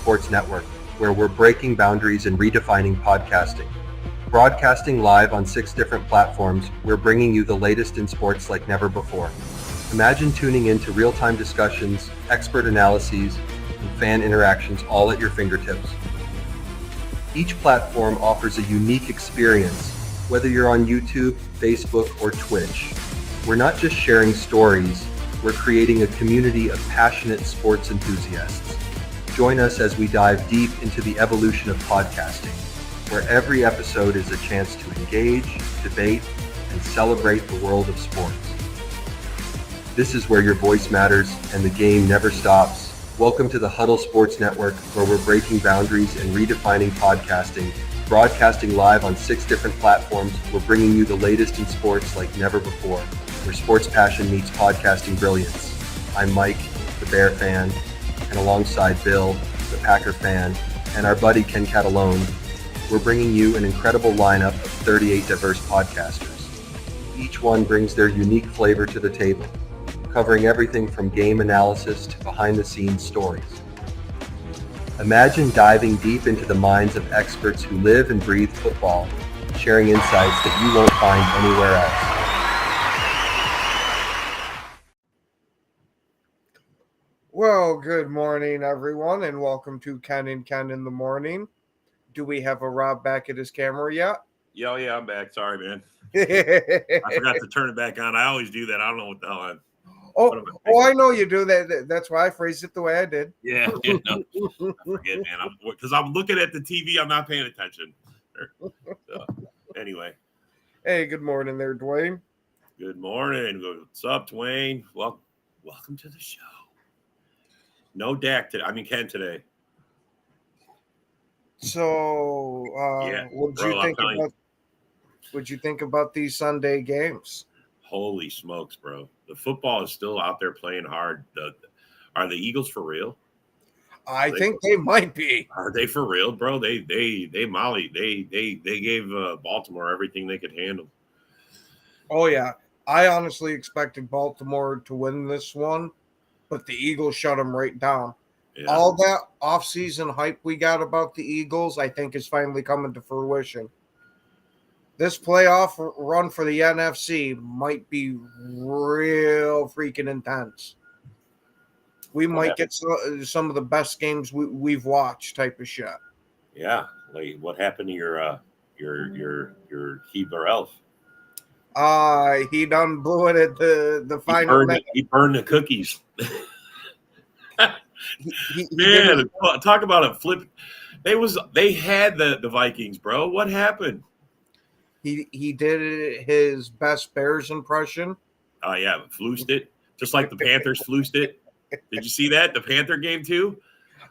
Sports Network, where we're breaking boundaries and redefining podcasting. Broadcasting live on 6 different platforms, we're bringing you the latest in sports like never before. Imagine tuning in to real-time discussions, expert analyses, and fan interactions all at your fingertips. Each platform offers a unique experience, whether you're on YouTube, Facebook, or Twitch. We're not just sharing stories, we're creating a community of passionate sports enthusiasts. Join us as we dive deep into the evolution of podcasting, where every episode is a chance to engage, debate, and celebrate the world of sports. This is where your voice matters and the game never stops. Welcome to the Huddle Sports Network, where we're breaking boundaries and redefining podcasting. Broadcasting live on 6 different platforms, we're bringing you the latest in sports like never before, where sports passion meets podcasting brilliance. I'm Mike, the Bear fan, and alongside Bill, the Packer fan, and our buddy Ken Catalone, we're bringing you an incredible lineup of 38 diverse podcasters. Each one brings their unique flavor to the table, covering everything from game analysis to behind-the-scenes stories. Imagine diving deep into the minds of experts who live and breathe football, sharing insights that you won't find anywhere else. Well, good morning, everyone, and welcome to Ken and Ken in the Morning. Do we have a Rob back at his camera yet? Yeah, I'm back. Sorry, man. I forgot to turn it back on. I always do that. I don't know what the hell I know you do that. That's why I phrased it the way I did. Yeah, no, I forget, man. Because I'm looking at the TV. I'm not paying attention. So, anyway. Hey, good morning there, Dwayne. Good morning. What's up, Dwayne? Welcome to the show. No Dak today. Ken today. So, what'd you think about these Sunday games? Holy smokes, bro! The football is still out there playing hard. Are the Eagles for real? I think they might be. Are they for real, bro? They gave Baltimore everything they could handle. Oh yeah, I honestly expected Baltimore to win this one, but the Eagles shut them right down. Yeah. All that offseason hype we got about the Eagles, I think, is finally coming to fruition. This playoff run for the NFC might be real freaking intense. We might get some of the best games we've watched type of shit. Yeah, like what happened to your Heber Elf? He done blew it at the final. He burned the cookies. Man, talk about a flip. They had the Vikings, bro. What happened? He did his best Bears impression. Oh yeah, floosed it. Just like the Panthers floosed it. Did you see that? The Panther game too?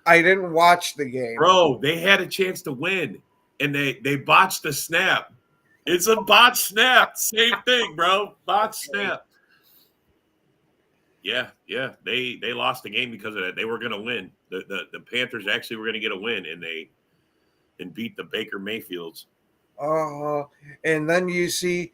I didn't watch the game. Bro, they had a chance to win and they botched the snap. It's a botch snap. Same thing, bro. Botch snap. Yeah. They lost the game because of that. They were going to win. The Panthers actually were going to get a win, and beat the Baker Mayfields. And then you see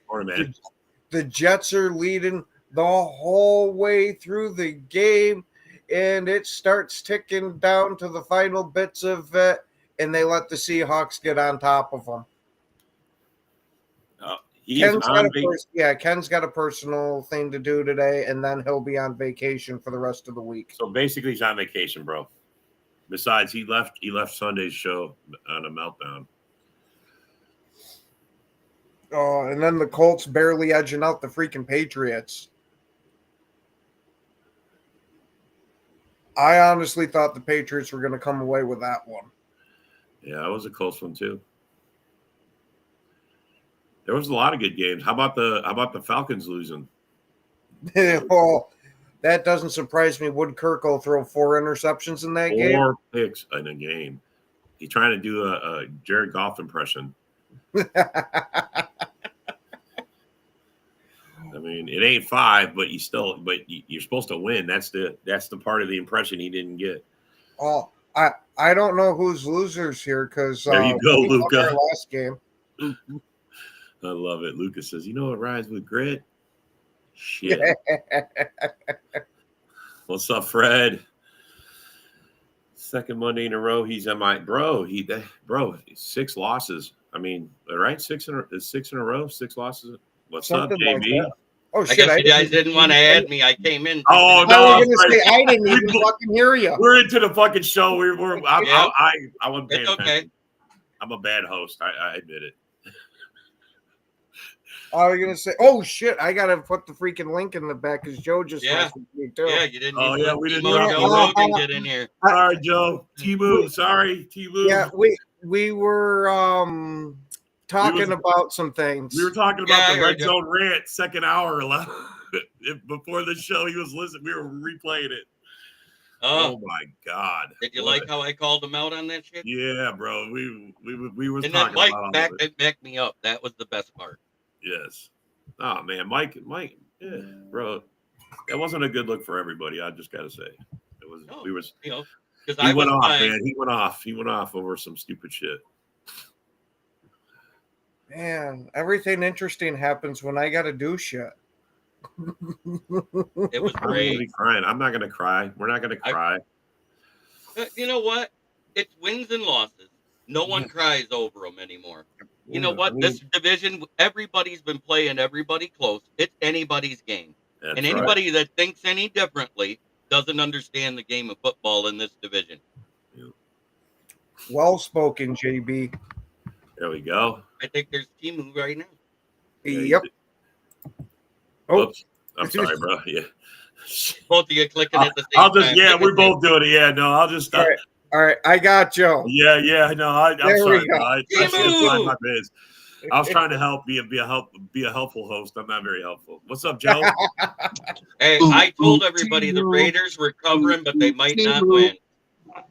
the Jets are leading the whole way through the game, and it starts ticking down to the final bits of it, and they let the Seahawks get on top of them. Ken's got a personal thing to do today, and then he'll be on vacation for the rest of the week. So basically, he's on vacation, bro. Besides, he left Sunday's show on a meltdown. And then the Colts barely edging out the freaking Patriots. I honestly thought the Patriots were going to come away with that one. Yeah, it was a close one too. There was a lot of good games. How about the Falcons losing? Well, that doesn't surprise me. Would Kirk will throw 4 interceptions in that game? 4 picks in a game. He's trying to do a Jared Goff impression. I mean, it ain't 5, but you're supposed to win. That's the part of the impression he didn't get. Oh, I don't know who's losers here because there you go, Luca. Last game. I love it. Lucas says, "You know what rhymes with grit? Shit." What's up, Fred? Second Monday in a row, he's bro. 6 losses. I mean, right? 6 in a row, 6 losses. What's Something up, like JB? that. Oh I shit! guess you guys didn't want to add me. I came in. Oh I no, was gonna sorry. say I didn't even fucking hear you. We're into the fucking show. Yeah. I wasn't paying It's okay. attention. I'm a bad host. I admit it. I was gonna say, oh shit! I gotta put the freaking link in the back because Joe just messaged me too. Yeah, you didn't. Oh, even yeah, let we didn't T-Mo drop Joe the link. Rogan get in here. Sorry, Joe. T-Move. Sorry, T-Move. Yeah, we were talking about some things. We were talking Yeah, about I the heard Red you. Zone rant, second hour. Before the show, he was listening. We were replaying it. Oh my God! Did you like how I called him out on that shit? Yeah, bro. We was And then talking Mike about all of it. backed me up. That was the best part. Yes. Oh man, Mike. Yeah, bro. That wasn't a good look for everybody. I just gotta say, it was. No, we was. Because He I went was off, fine. man. He went off. He went off over some stupid shit. Man, everything interesting happens when I gotta do shit. It was I'm gonna be great. crying. I'm not gonna cry. We're not gonna cry. You know what? It's wins and losses. No one cries over them anymore. You know what? This division, everybody's been playing everybody close. It's anybody's game. And anybody that thinks any differently doesn't understand the game of football in this division. Well spoken, JB. There we go. I think there's Timu right now. Yeah, Yep. Oh, oops. I'm sorry, bro. Yeah. Both of you clicking at the same time. Yeah, we're both doing it. Yeah, no, I'll just stop. all right. I got Joe. Yeah, no, I'm There sorry, we go. bro. I should have tried my biz. I was trying to help, be a helpful host. I'm not very helpful. What's up, Joe? Hey, I told everybody the Raiders were covering, but they might not win.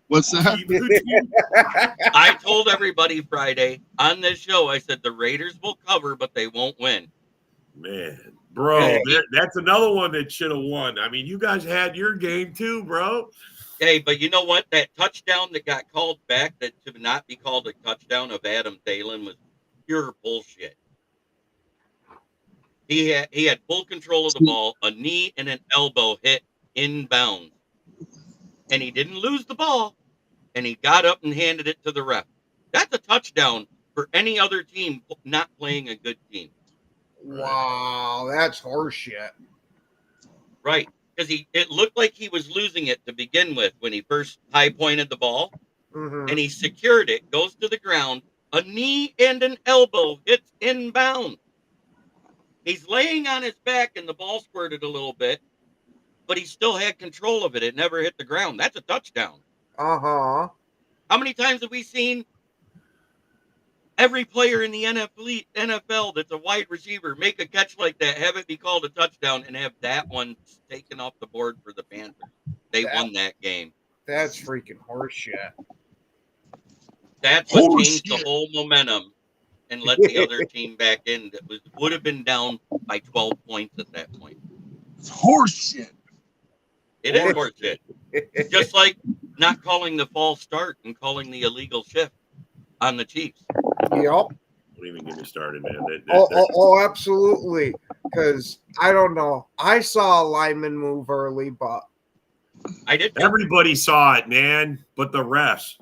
What's that? I told everybody Friday on this show, I said the Raiders will cover, but they won't win. Man, bro, that's another one that should have won. I mean, you guys had your game too, bro. Hey, but you know what? That touchdown that got called back that to not be called a touchdown of Adam Thielen was pure bullshit. He had full control of the ball, a knee and an elbow hit inbounds. And he didn't lose the ball, and he got up and handed it to the ref. That's a touchdown for any other team not playing a good team. Wow, that's horseshit. Right, because it looked like he was losing it to begin with when he first high pointed the ball, and he secured it, goes to the ground, a knee and an elbow hits inbound. He's laying on his back, and the ball squirted a little bit, but he still had control of it. It never hit the ground. That's a touchdown. Uh-huh. How many times have we seen every player in the NFL that's a wide receiver make a catch like that, have it be called a touchdown, and have that one taken off the board for the Panthers? They won that game. That's freaking horseshit. That's what changed the whole momentum and let the other team back in that would have been down by 12 points at that point. It's horseshit. It is horseshit. Just like not calling the false start and calling the illegal shift on the Chiefs. Yep. Don't even get me started, man. Oh, absolutely. Because I don't know. I saw a lineman move early, but I did. Everybody saw it, man, but the refs.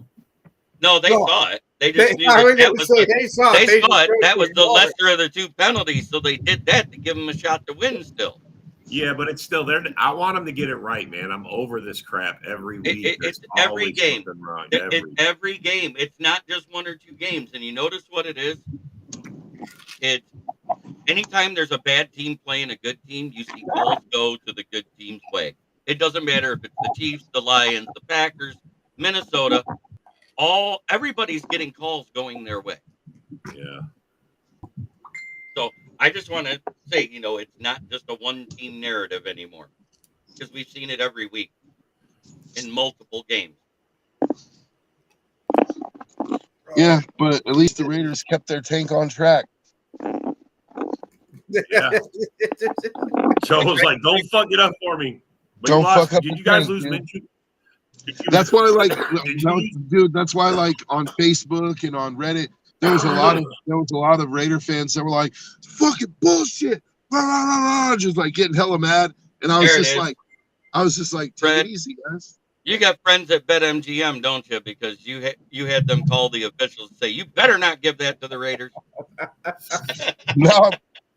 No, they saw it. They just knew they saw it. They saw it. That was the lesser of the two penalties, so they did that to give them a shot to win still. Yeah, but it's still there. I want them to get it right, man. I'm over this crap every week. It's every game. Wrong. It's every game. It's not just one or two games. And you notice what it is? It's anytime there's a bad team playing a good team, you see calls go to the good team's way. It doesn't matter if it's the Chiefs, the Lions, the Packers, Minnesota. Everybody's getting calls going their way. Yeah. So I just want to say, it's not just a one-team narrative anymore, because we've seen it every week in multiple games. Yeah, but at least the Raiders kept their tank on track. Yeah. Joe was like, "Don't fuck it up for me." But Don't fuck up. Did you guys tank, lose man. Minshew? That's why, dude. That's why, on Facebook and on Reddit, there was a lot of Raider fans that were like, "Fucking bullshit," blah, blah, blah, blah, just like getting hella mad. And I was just like, take Fred, it easy, guys. You got friends at BetMGM, don't you? Because you had them call the officials and say, you better not give that to the Raiders. No,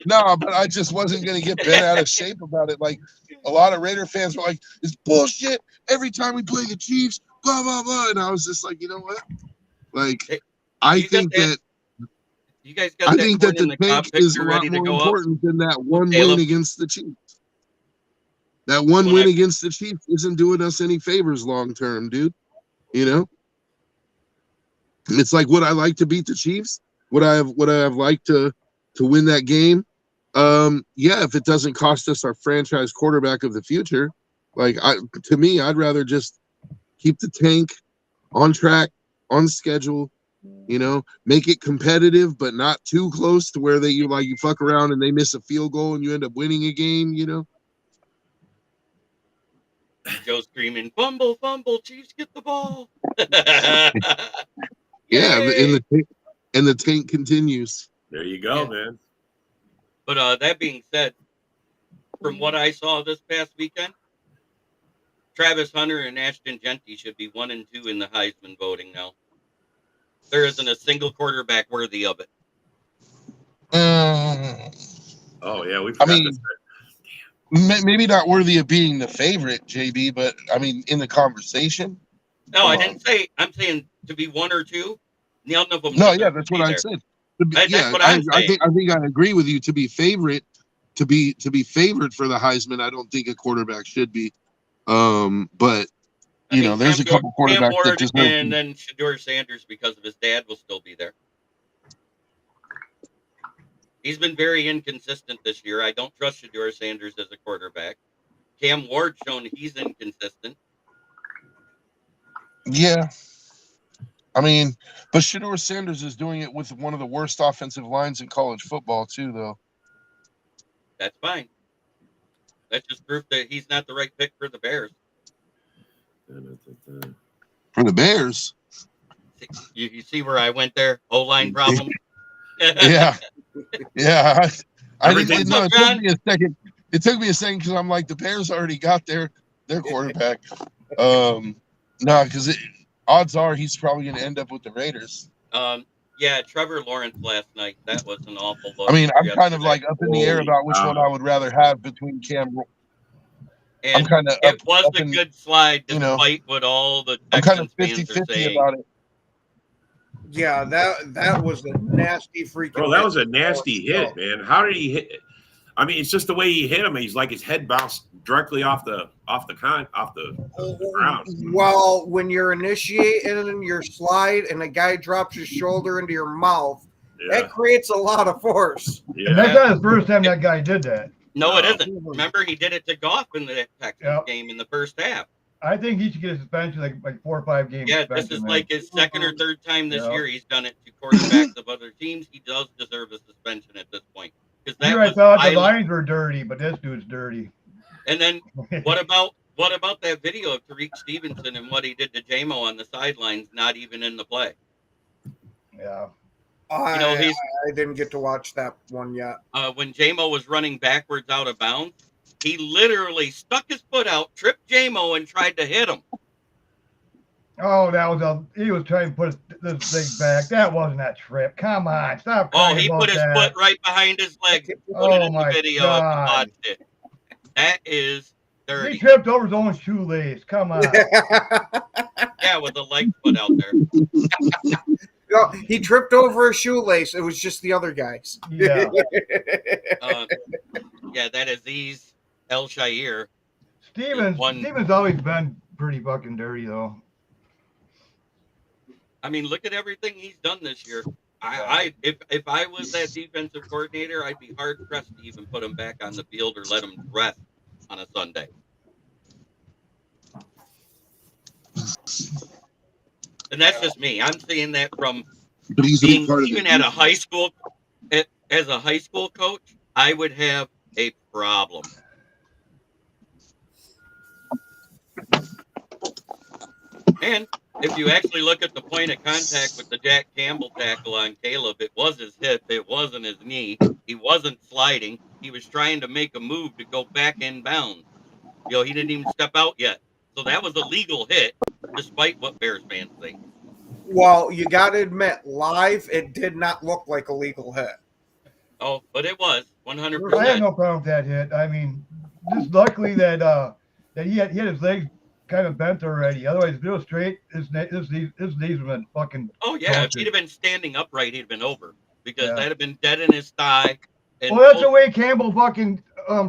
no, but I just wasn't going to get bent out of shape about it. Like a lot of Raider fans were like, "It's bullshit. Every time we play the Chiefs, blah blah blah," and I was just like, you know what? Like, Hey, I think that you guys got that the corn in the cob tank is a picture lot ready to more go up? important than that one Caleb? win against the Chiefs. That one When win I- against the Chiefs isn't doing us any favors long term, dude. You know, it's like, would I like to beat the Chiefs? Would I have liked to win that game? Yeah, if it doesn't cost us our franchise quarterback of the future. Like, to me, I'd rather just keep the tank on track, on schedule, you know, make it competitive, but not too close to where you fuck around and they miss a field goal and you end up winning a game, you know? Joe screaming, fumble, fumble, Chiefs get the ball. Yeah, Yay! and the tank continues. There you go, Yeah. man. But that being said, from what I saw this past weekend, Travis Hunter and Ashton Genty should be 1 and 2 in the Heisman voting now. There isn't a single quarterback worthy of it. Oh yeah, we I forgot mean, maybe not worthy of being the favorite, JB, but I mean, in the conversation. No, I didn't say. I'm saying to be 1 or 2. None of them. No, yeah, that's what I said. That's what I'm saying. I think I agree with you. To be favorite, to be favored for the Heisman, I don't think a quarterback should be. But you know, there's a couple quarterbacks that just and then Shedeur Sanders, because of his dad, will still be there. He's been very inconsistent this year. I don't trust Shedeur Sanders as a quarterback. Cam Ward's shown he's inconsistent. Yeah. I mean, but Shedeur Sanders is doing it with one of the worst offensive lines in college football, too, though. That's fine. That's just proof that he's not the right pick for the Bears. For the Bears? You see where I went there? O-line problem? Yeah. Yeah. I didn't know. John? It took me a second. It took me a second because I'm like, the Bears already got their quarterback. No, because odds are he's probably going to end up with the Raiders. Yeah, Trevor Lawrence last night. That was an awful look. I mean, I'm kind of like up in the air about which one I would rather have between Cam. And I'm kind of. It was a good slide, despite what all the Texans fans are saying about it. Yeah, that was a nasty freaking. Bro, that was a nasty hit, man. How did he hit it? I mean, it's just the way he hit him. He's like his head bounced directly off the ground. Well, when you're initiating your slide and a guy drops his shoulder into your mouth, that creates a lot of force. Yeah. And that's not the first time that guy did that. No, it isn't. Remember, he did it to Goff in the Texans game in the first half. I think he should get a suspension, like 4 or 5 games. Yeah, this is like his second or third time this year he's done it to quarterbacks of other teams. He does deserve a suspension at this point. Here I thought the lines were dirty, but this dude's dirty. And then what about that video of Tariq Stevenson and what he did to J-Mo on the sidelines, not even in the play? Yeah. I didn't get to watch that one yet. When J-Mo was running backwards out of bounds, he literally stuck his foot out, tripped J-Mo, and tried to hit him. Oh, he was trying to put this thing back. That wasn't that trip. Come on, stop. Oh, he put his foot right behind his leg. Put it in the video and watched it. That is dirty. He tripped over his own shoelace. Come on. Yeah, with the leg put out there. No, he tripped over a shoelace. It was just the other guys. Yeah. Yeah, that is Aziz El Shair. Stevens always been pretty fucking dirty, though. I mean, look at everything he's done this year. If I was that defensive coordinator, I'd be hard pressed to even put him back on the field or let him rest on a Sunday. And that's just me. I'm seeing that from being even at a high school. As a high school coach, I would have a problem. And if you actually look at the point of contact with the Jack Campbell tackle on Caleb, it was his hip. It wasn't his knee. He wasn't sliding. He was trying to make a move to go back in bounds. He didn't even step out yet. So that was a legal hit, despite what Bears fans think. Well, you got to admit, live, it did not look like a legal hit. Oh, but it was I have 100%. no problem with that hit. I mean, just luckily that he had his legs kind of bent already. Otherwise, if it was straight, his knees would have been fucking. Oh yeah, if toasted. he'd have been standing upright, he'd have been over because Yeah. that'd have been dead in his thigh. And Well, that's the way Campbell fucking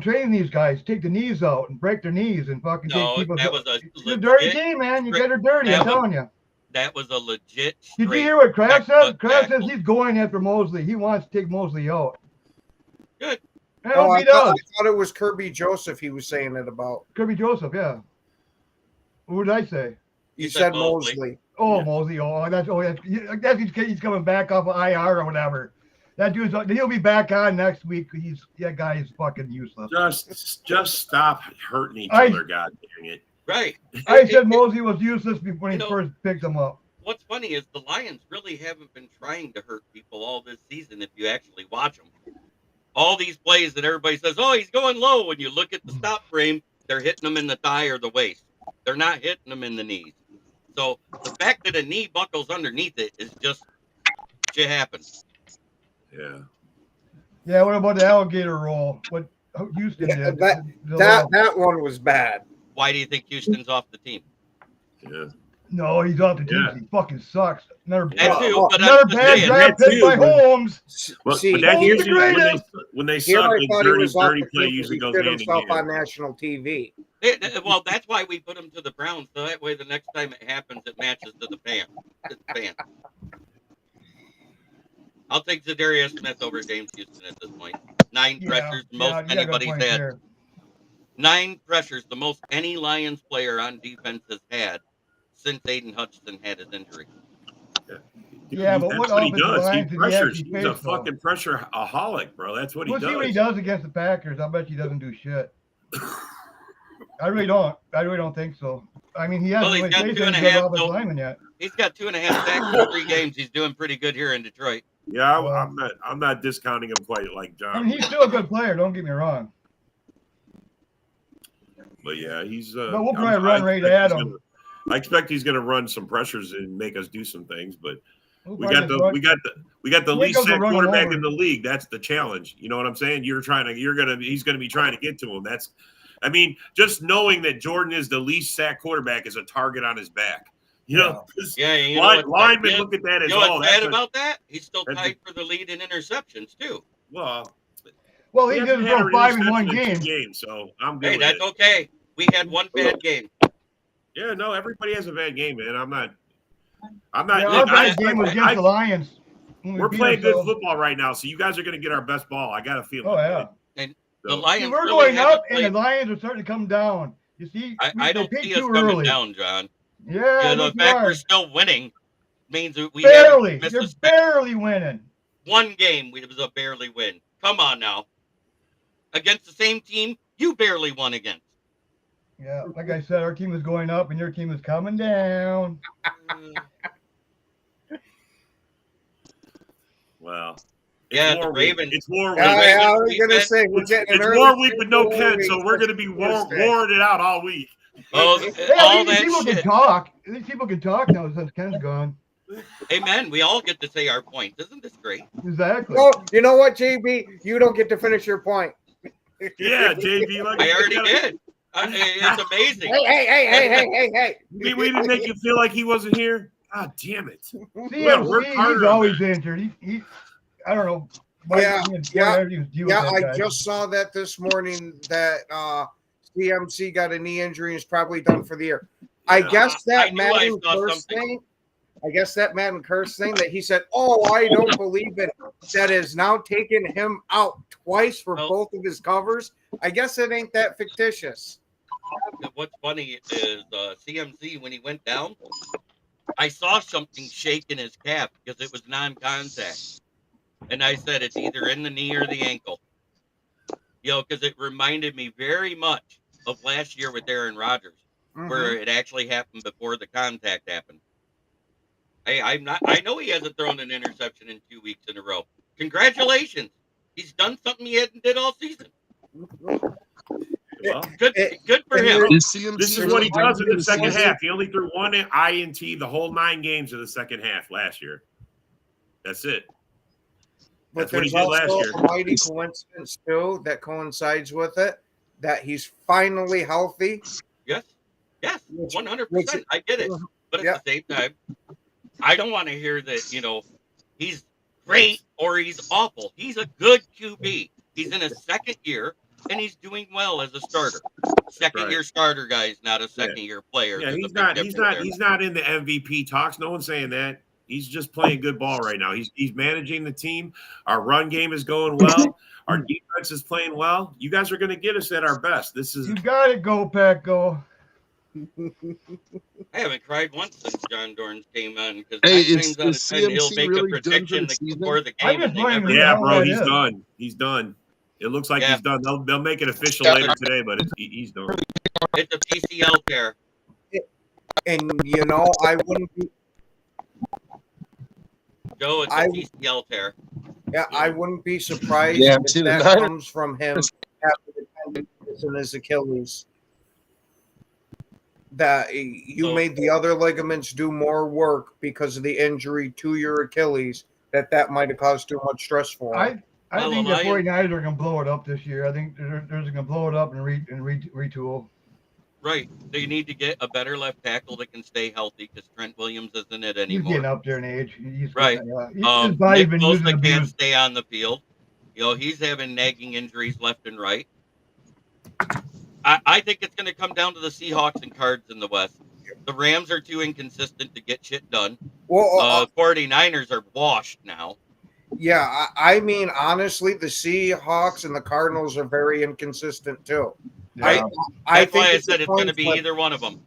training these guys. Take the knees out and break their knees and fucking No, take people. that was a It's a dirty legit game, man. You straight- get her dirty. that I'm was- telling you. That was a legit. Did you straight hear what Kraft said? back Kraft says tackle. he's going after Mosley. He wants to take Mosley out. Good. I Oh, hope I he thought, does. I thought it was Kirby Joseph he was saying it about. Kirby Joseph, yeah. Who did I say? You You said said Mosley. Mosley. Oh, Yeah. Mosley. Oh, that's he's coming back off of IR or whatever. That dude's he'll be back on next week. That guy is fucking useless. Just stop hurting each I- other, god dang it. Right. I said Mosley was useless when he You know- first picked him up. What's funny is the Lions really haven't been trying to hurt people all this season. If you actually watch them, all these plays that everybody says, "Oh, he's going low," when you look at the stop frame, they're hitting them in the thigh or the waist. They're not hitting them in the knees. So the fact that a knee buckles underneath it is just shit happens. Yeah. Yeah, what about the alligator roll? What Houston Yeah, did? That one was bad. Why do you think Houston's off the team? Yeah. No, he's off the team. Yeah. He fucking sucks. Another That too, but another I'm just bad saying, draft that pick by too, but- Holmes. Well, See, but that's he's usually the when they here suck, I the thought he dirty, was off dirty the play team usually because goes he put hand in himself on hand. national TV. Well, that's why we put him to the Browns, so that way the next time it happens, it matches to the fan. I'll take Zadarius Smith over James Houston at this point. 9 pressures, the most you got a good anybody's point had. there. 9 pressures, the most any Lions player on defense has had since Aiden Hutchinson had his injury. Yeah, but That's what what he offensive does. He lines did he pressures. actually He's a face, though? fucking pressure-aholic, bro. That's what he We'll does. see what he does against the Packers. I bet he doesn't do shit. I really don't. I really don't think so. I mean, he hasn't Well, he's really got faced 2.5 any good offensive so- lineman yet. He's got 2.5 sacks in 3 games. He's doing pretty good here in Detroit. Yeah, Well- I'm not discounting him quite like John. I mean, he's still a good player. Don't get me wrong. But yeah, he's. But we'll probably run right at him. I expect he's going to run some pressures and make us do some things, but We'll we probably got just the run- we got the Nick least goes to sack run him quarterback over. in the league. That's the challenge. You know what I'm saying? He's going to be trying to get to him. I mean, just knowing that Jordan is the least sack quarterback is a target on his back. You know, Yeah, you know linemen what's look at that as you know all. what's bad about that? He's still that's tied for the lead in interceptions too. Well, Well, he hasn't didn't had throw an 5 in one interception in 2 game. games, so I'm good Hey, with that's it. okay. We had one bad game. Yeah, no, everybody has a bad game, man. I'm not. Yeah, look, our bad game was against the Lions. when we we're beat playing good ourselves. football right now, so you guys are going to get our best ball. I got a feeling. Oh, yeah. The So, Lions See, we're really going haven't up, and the played- Lions are starting to come down. You see, I they don't peaked see us too coming early. down, John. Yeah, Yeah, I the think you fact are. we're still winning means that we Barely. haven't missed You're a step. barely winning. One game. It was a barely win. Come on now. Against the same team you barely won against. Yeah, like I said, our team is going up, and your team is coming down. well, Yeah, the war week. Ravens- It's war week. Yeah, I was Ravens gonna defense- say we're getting an It's early war week with no war Ken, week. so we're going to be warring it out all week. Oh, Hey, all at least that these people shit. can talk. At least people can talk now since Ken's gone. Amen. We all get to say our points. Isn't this great? Exactly. No, you know what, JB? You don't get to finish your point. Yeah, JB. Like, I already did. It's amazing. Hey. We didn't make you feel like he wasn't here. God damn it. CMC, work harder he's on always injured. He I don't know. why Yeah, he and yeah, everything was due with Yeah, that I guy. just saw that this morning that CMC got a knee injury and is probably done for the year. I Yeah, guess I that knew I Madden saw curse something. thing. I guess that Madden curse thing that he said, "Oh, I don't believe it." That is now taking him out twice for Well- both of his covers. I guess it ain't that fictitious. What's funny is CMC, when he went down, I saw something shake in his calf because it was non-contact. And I said, it's either in the knee or the ankle. You know, because it reminded me very much of last year with Aaron Rodgers, where it actually happened before the contact happened. I know he hasn't thrown an interception in 2 weeks in a row. Congratulations. He's done something he hadn't did all season. Well, Good for him. Is CMC this is what he really does in the the second season? half. He only threw one INT the whole 9 games of the second half last year. That's it. But That's what he there's did last also year. a mighty coincidence too that coincides with it that he's finally healthy. Yes, Which- 100%. I get it, but at Yeah. the same time, I don't want to hear that he's great or he's awful. He's a good QB. He's in his second year and he's doing well as a starter. Second year starter, guys, not a second year player. Yeah, There's a he's big not. difference there. He's not in the MVP talks. No one's saying that. He's just playing good ball right now. He's managing the team. Our run game is going well. Our defense is playing well. You guys are going to get us at our best. This is You got it, go Pack, go. I haven't cried once since John Dorrance came on because Hey, 9 is times out of 10 he'll CMC make really a done for prediction the season? before the I'm game. just And they wondering never who the yeah, hell bro. that He's is. done. He's done. It looks like Yeah. he's done. They'll make it official later today, but he's done. It's a PCL tear. And I wouldn't be Joe, it's a PCL tear. I wouldn't be surprised Yeah, if see, the that Niners- comes from him after the tendonitis in his Achilles. That you made the other ligaments do more work because of the injury to your Achilles. That might have caused too much stress for him. I Well, think the the 49ers are going to blow it up this year. I think they're going to blow it up and retool. Right. They need to get a better left tackle that can stay healthy because Trent Williams isn't it He's anymore. getting up there in age. He's Right. His body's Nick been using Bosa can't abuse. stay on the field. He's having nagging injuries left and right. I think it's going to come down to the Seahawks and Cards in the West. The Rams are too inconsistent to get shit done. Well, 49ers are washed now. yeah, I mean, honestly, the Seahawks and the Cardinals are very inconsistent too. Yeah. That's why I it's a said it's going to coin be flip. either one of them.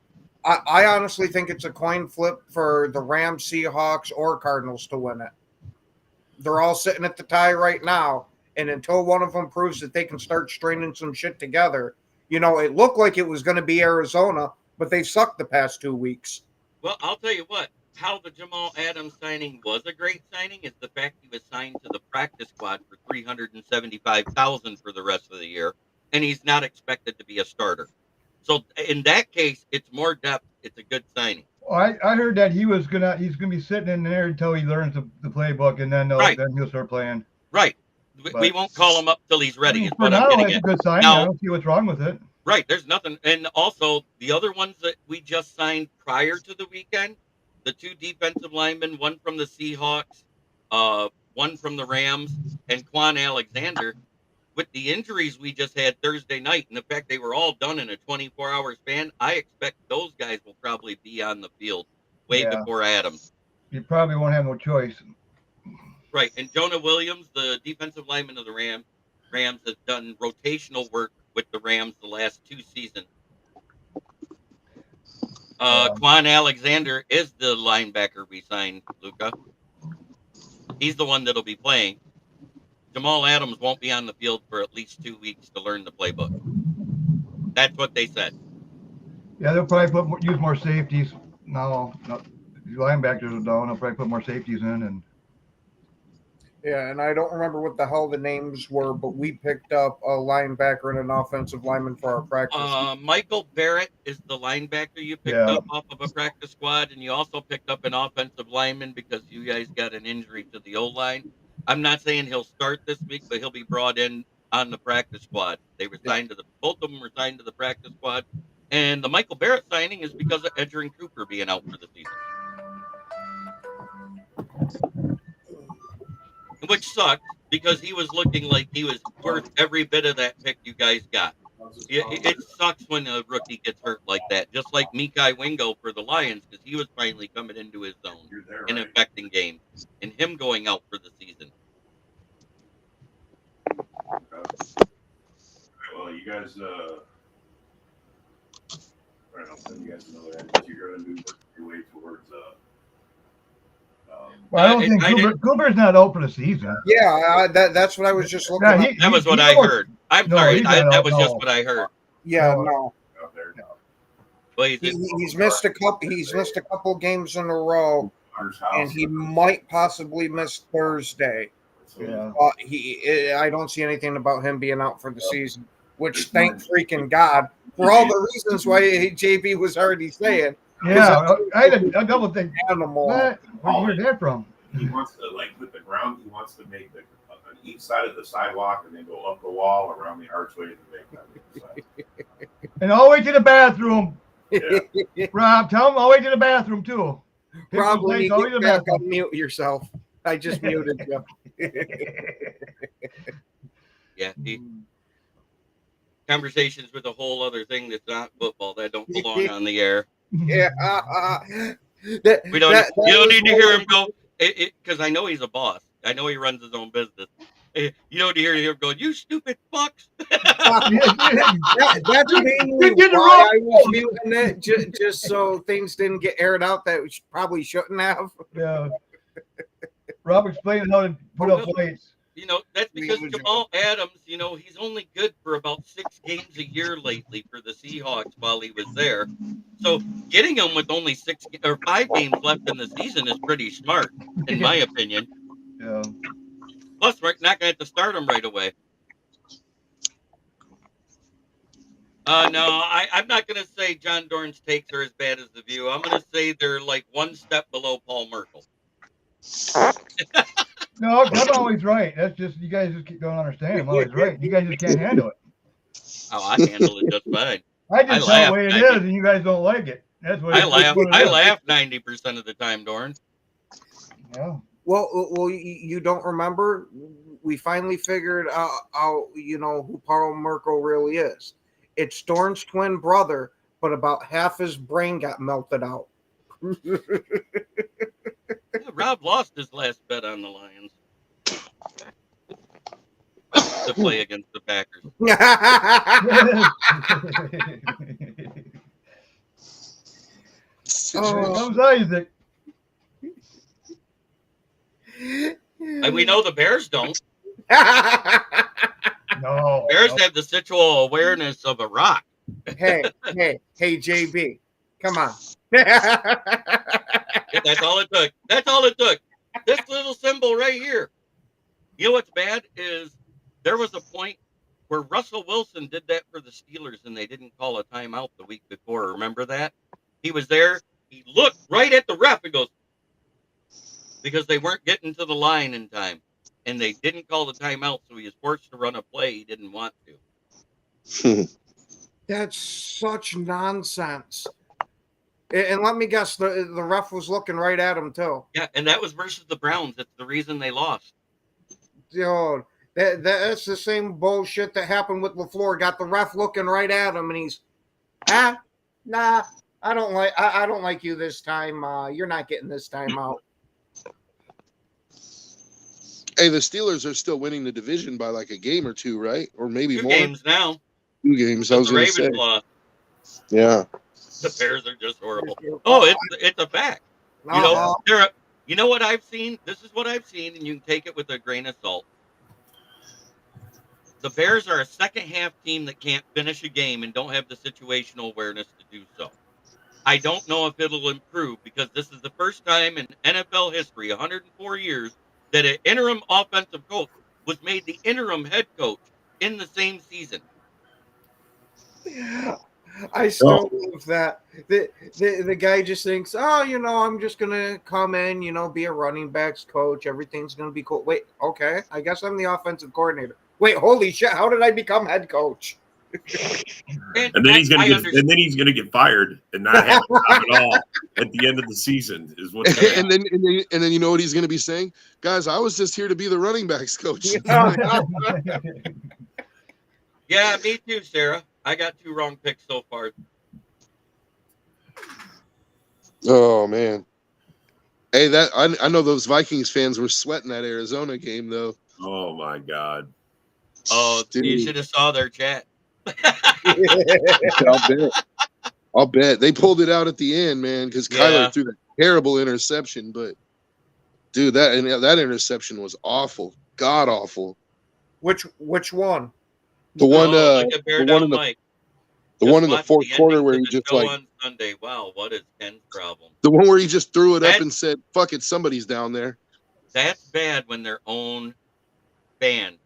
I honestly think it's a coin flip for the Rams, Seahawks, or Cardinals to win it. They're all sitting at the tie right now, and until one of them proves that they can start stringing some shit together, it looked like it was going to be Arizona, but they've sucked the past 2 weeks. Well, I'll tell you what. How the Jamal Adams signing was a great signing is the fact he was signed to the practice squad for $375,000 for the rest of the year, and he's not expected to be a starter. So in that case, it's more depth. It's a good signing. I heard that he's gonna be sitting in there until he learns the playbook, and then then he'll start playing. Right. We won't call him up till he's ready. For now, it's a good signing. I don't see what's wrong with it. Right. There's nothing. And also, the other ones that we just signed prior to the weekend, the 2 defensive linemen, one from the Seahawks, one from the Rams, and Quan Alexander, with the injuries we just had Thursday night, and the fact they were all done in a 24-hour span, I expect those guys will probably be on the field way before Adams. You probably won't have no choice. Right. And Jonah Williams, the defensive lineman of the Rams, has done rotational work with the Rams the last 2 seasons. Quan Alexander is the linebacker we signed, Luca. He's the one that'll be playing. Jamal Adams won't be on the field for at least 2 weeks to learn the playbook. That's what they said. Yeah, they'll probably use more safeties. No, linebackers are down. They'll probably put more safeties in. And yeah, and I don't remember what the hell the names were, but we picked up a linebacker and an offensive lineman for our practice. Michael Barrett is the linebacker you picked up off of a practice squad, and you also picked up an offensive lineman because you guys got an injury to the O-line. I'm not saying he'll start this week, but he'll be brought in on the practice squad. They were signed to both of them were signed to the practice squad, and the Michael Barrett signing is because of Edgerrin Cooper being out for the season, which sucks because he was looking like he was worth every bit of that pick you guys got. It sucks when a rookie gets hurt like that, just like Mekhi Wingo for the Lions, because he was finally coming into his zone and affecting games, and him going out for the season. Well, you guys, I'll send you guys another that you're going to do your way towards. Well, I don't think Cooper's not out for the season. Yeah, that's what I was just looking at. That was what I heard. I'm sorry. That was just what I heard. Yeah, no. Well, he's missed a couple. He's missed a couple games in a row, and he might possibly miss Thursday. Yeah. I don't see anything about him being out for the season. which thank freaking God for all the reasons why JB was already saying. Yeah, I had a double think. Animal. What? Where'd you hear that from? He wants to put the ground. He wants to make on each side of the sidewalk and then go up the wall around the archway to make that. And all the way to the bathroom. Yeah. Rob, tell him all the way to the bathroom too. Rob, when you all the way get to the back, bathroom. unmute yourself. I just muted you. Yeah. Conversations with a whole other thing that's not football that don't belong on the air. Yeah. You don't need to hear him go because I know he's a boss. I know he runs his own business. You don't hear him go, "You stupid fucks." That's mainly why I was muting it, just so things didn't get aired out that we probably shouldn't have. Yeah. Rob explained how to put up plates. You know, that's because Jamal Adams, you know, he's only good for about 6 games a year lately for the Seahawks while he was there. So getting him with only 6 or 5 games left in the season is pretty smart, in my opinion. Yeah. Plus, we're not going to have to start him right away. No, I'm not going to say John Dorn's takes are as bad as The View. I'm going to say they're like one step below Paul Merkel. No, I'm always right. That's just, you guys just don't understand. I'm always right. You guys just can't handle it. Oh, I handle it just fine. I just tell the way it is, and you guys don't like it. That's what I laugh 90% of the time, Dorn. Yeah. Well, you don't remember? We finally figured out, you know, who Paul Merkel really is. It's Dorn's twin brother, but about half his brain got melted out. Yeah, Rob lost his last bet on the Lions to play against the Packers. Here comes Isaac. And we know the Bears don't. No. Bears have the situal awareness of a rock. Hey, JB, come on. That's all it took. That's all it took. This little symbol right here. You know what's bad is there was a point where Russell Wilson did that for the Steelers and they didn't call a timeout the week before. Remember that? He was there. He looked right at the ref and goes, because they weren't getting to the line in time. And they didn't call the timeout, so he was forced to run a play he didn't want to. That's such nonsense. And let me guess, the ref was looking right at him, too. Yeah, and that was versus the Browns. That's the reason they lost. Dude, that's the same bullshit that happened with LaFleur. Got the ref looking right at him, and he's, nah, I don't like you this time. You're not getting this time out. Hey, the Steelers are still winning the division by like a game or two, right? Or maybe 2 more. games now. 2 games. I was The going to Ravens say. lost. Yeah. The Bears are just horrible. Oh, it's a fact. You know, you know what I've seen? This is what I've seen, and you can take it with a grain of salt. The Bears are a second half team that can't finish a game and don't have the situational awareness to do so. I don't know if it'll improve because this is the first time in NFL history, 104 years, that an interim offensive coach was made the interim head coach in the same season. I still love that. The guy just thinks, oh, you know, I'm just going to come in, you know, be a running backs coach. Everything's going to be cool. Wait, okay. I guess I'm the offensive coordinator. Wait, holy shit. How did I become head coach? And then he's going to get fired and not have a job at all at the end of the season is what. And then you know what he's going to be saying, guys. I was just here to be the running backs coach. Yeah, me too, Sarah. I got 2 wrong picks so far. Oh man. Hey, that I know those Vikings fans were sweating that Arizona game though. Oh my God. Oh, Dude. you should have saw their chat. I'll bet they pulled it out at the end, man, because Kyler threw that terrible interception. But dude, that interception was awful, god awful. Which one? The one in the fourth quarter where he just like on Sunday. Wow, what is Ken's problem? The one where he just threw it up and said, "Fuck it, somebody's down there." That's bad when their own band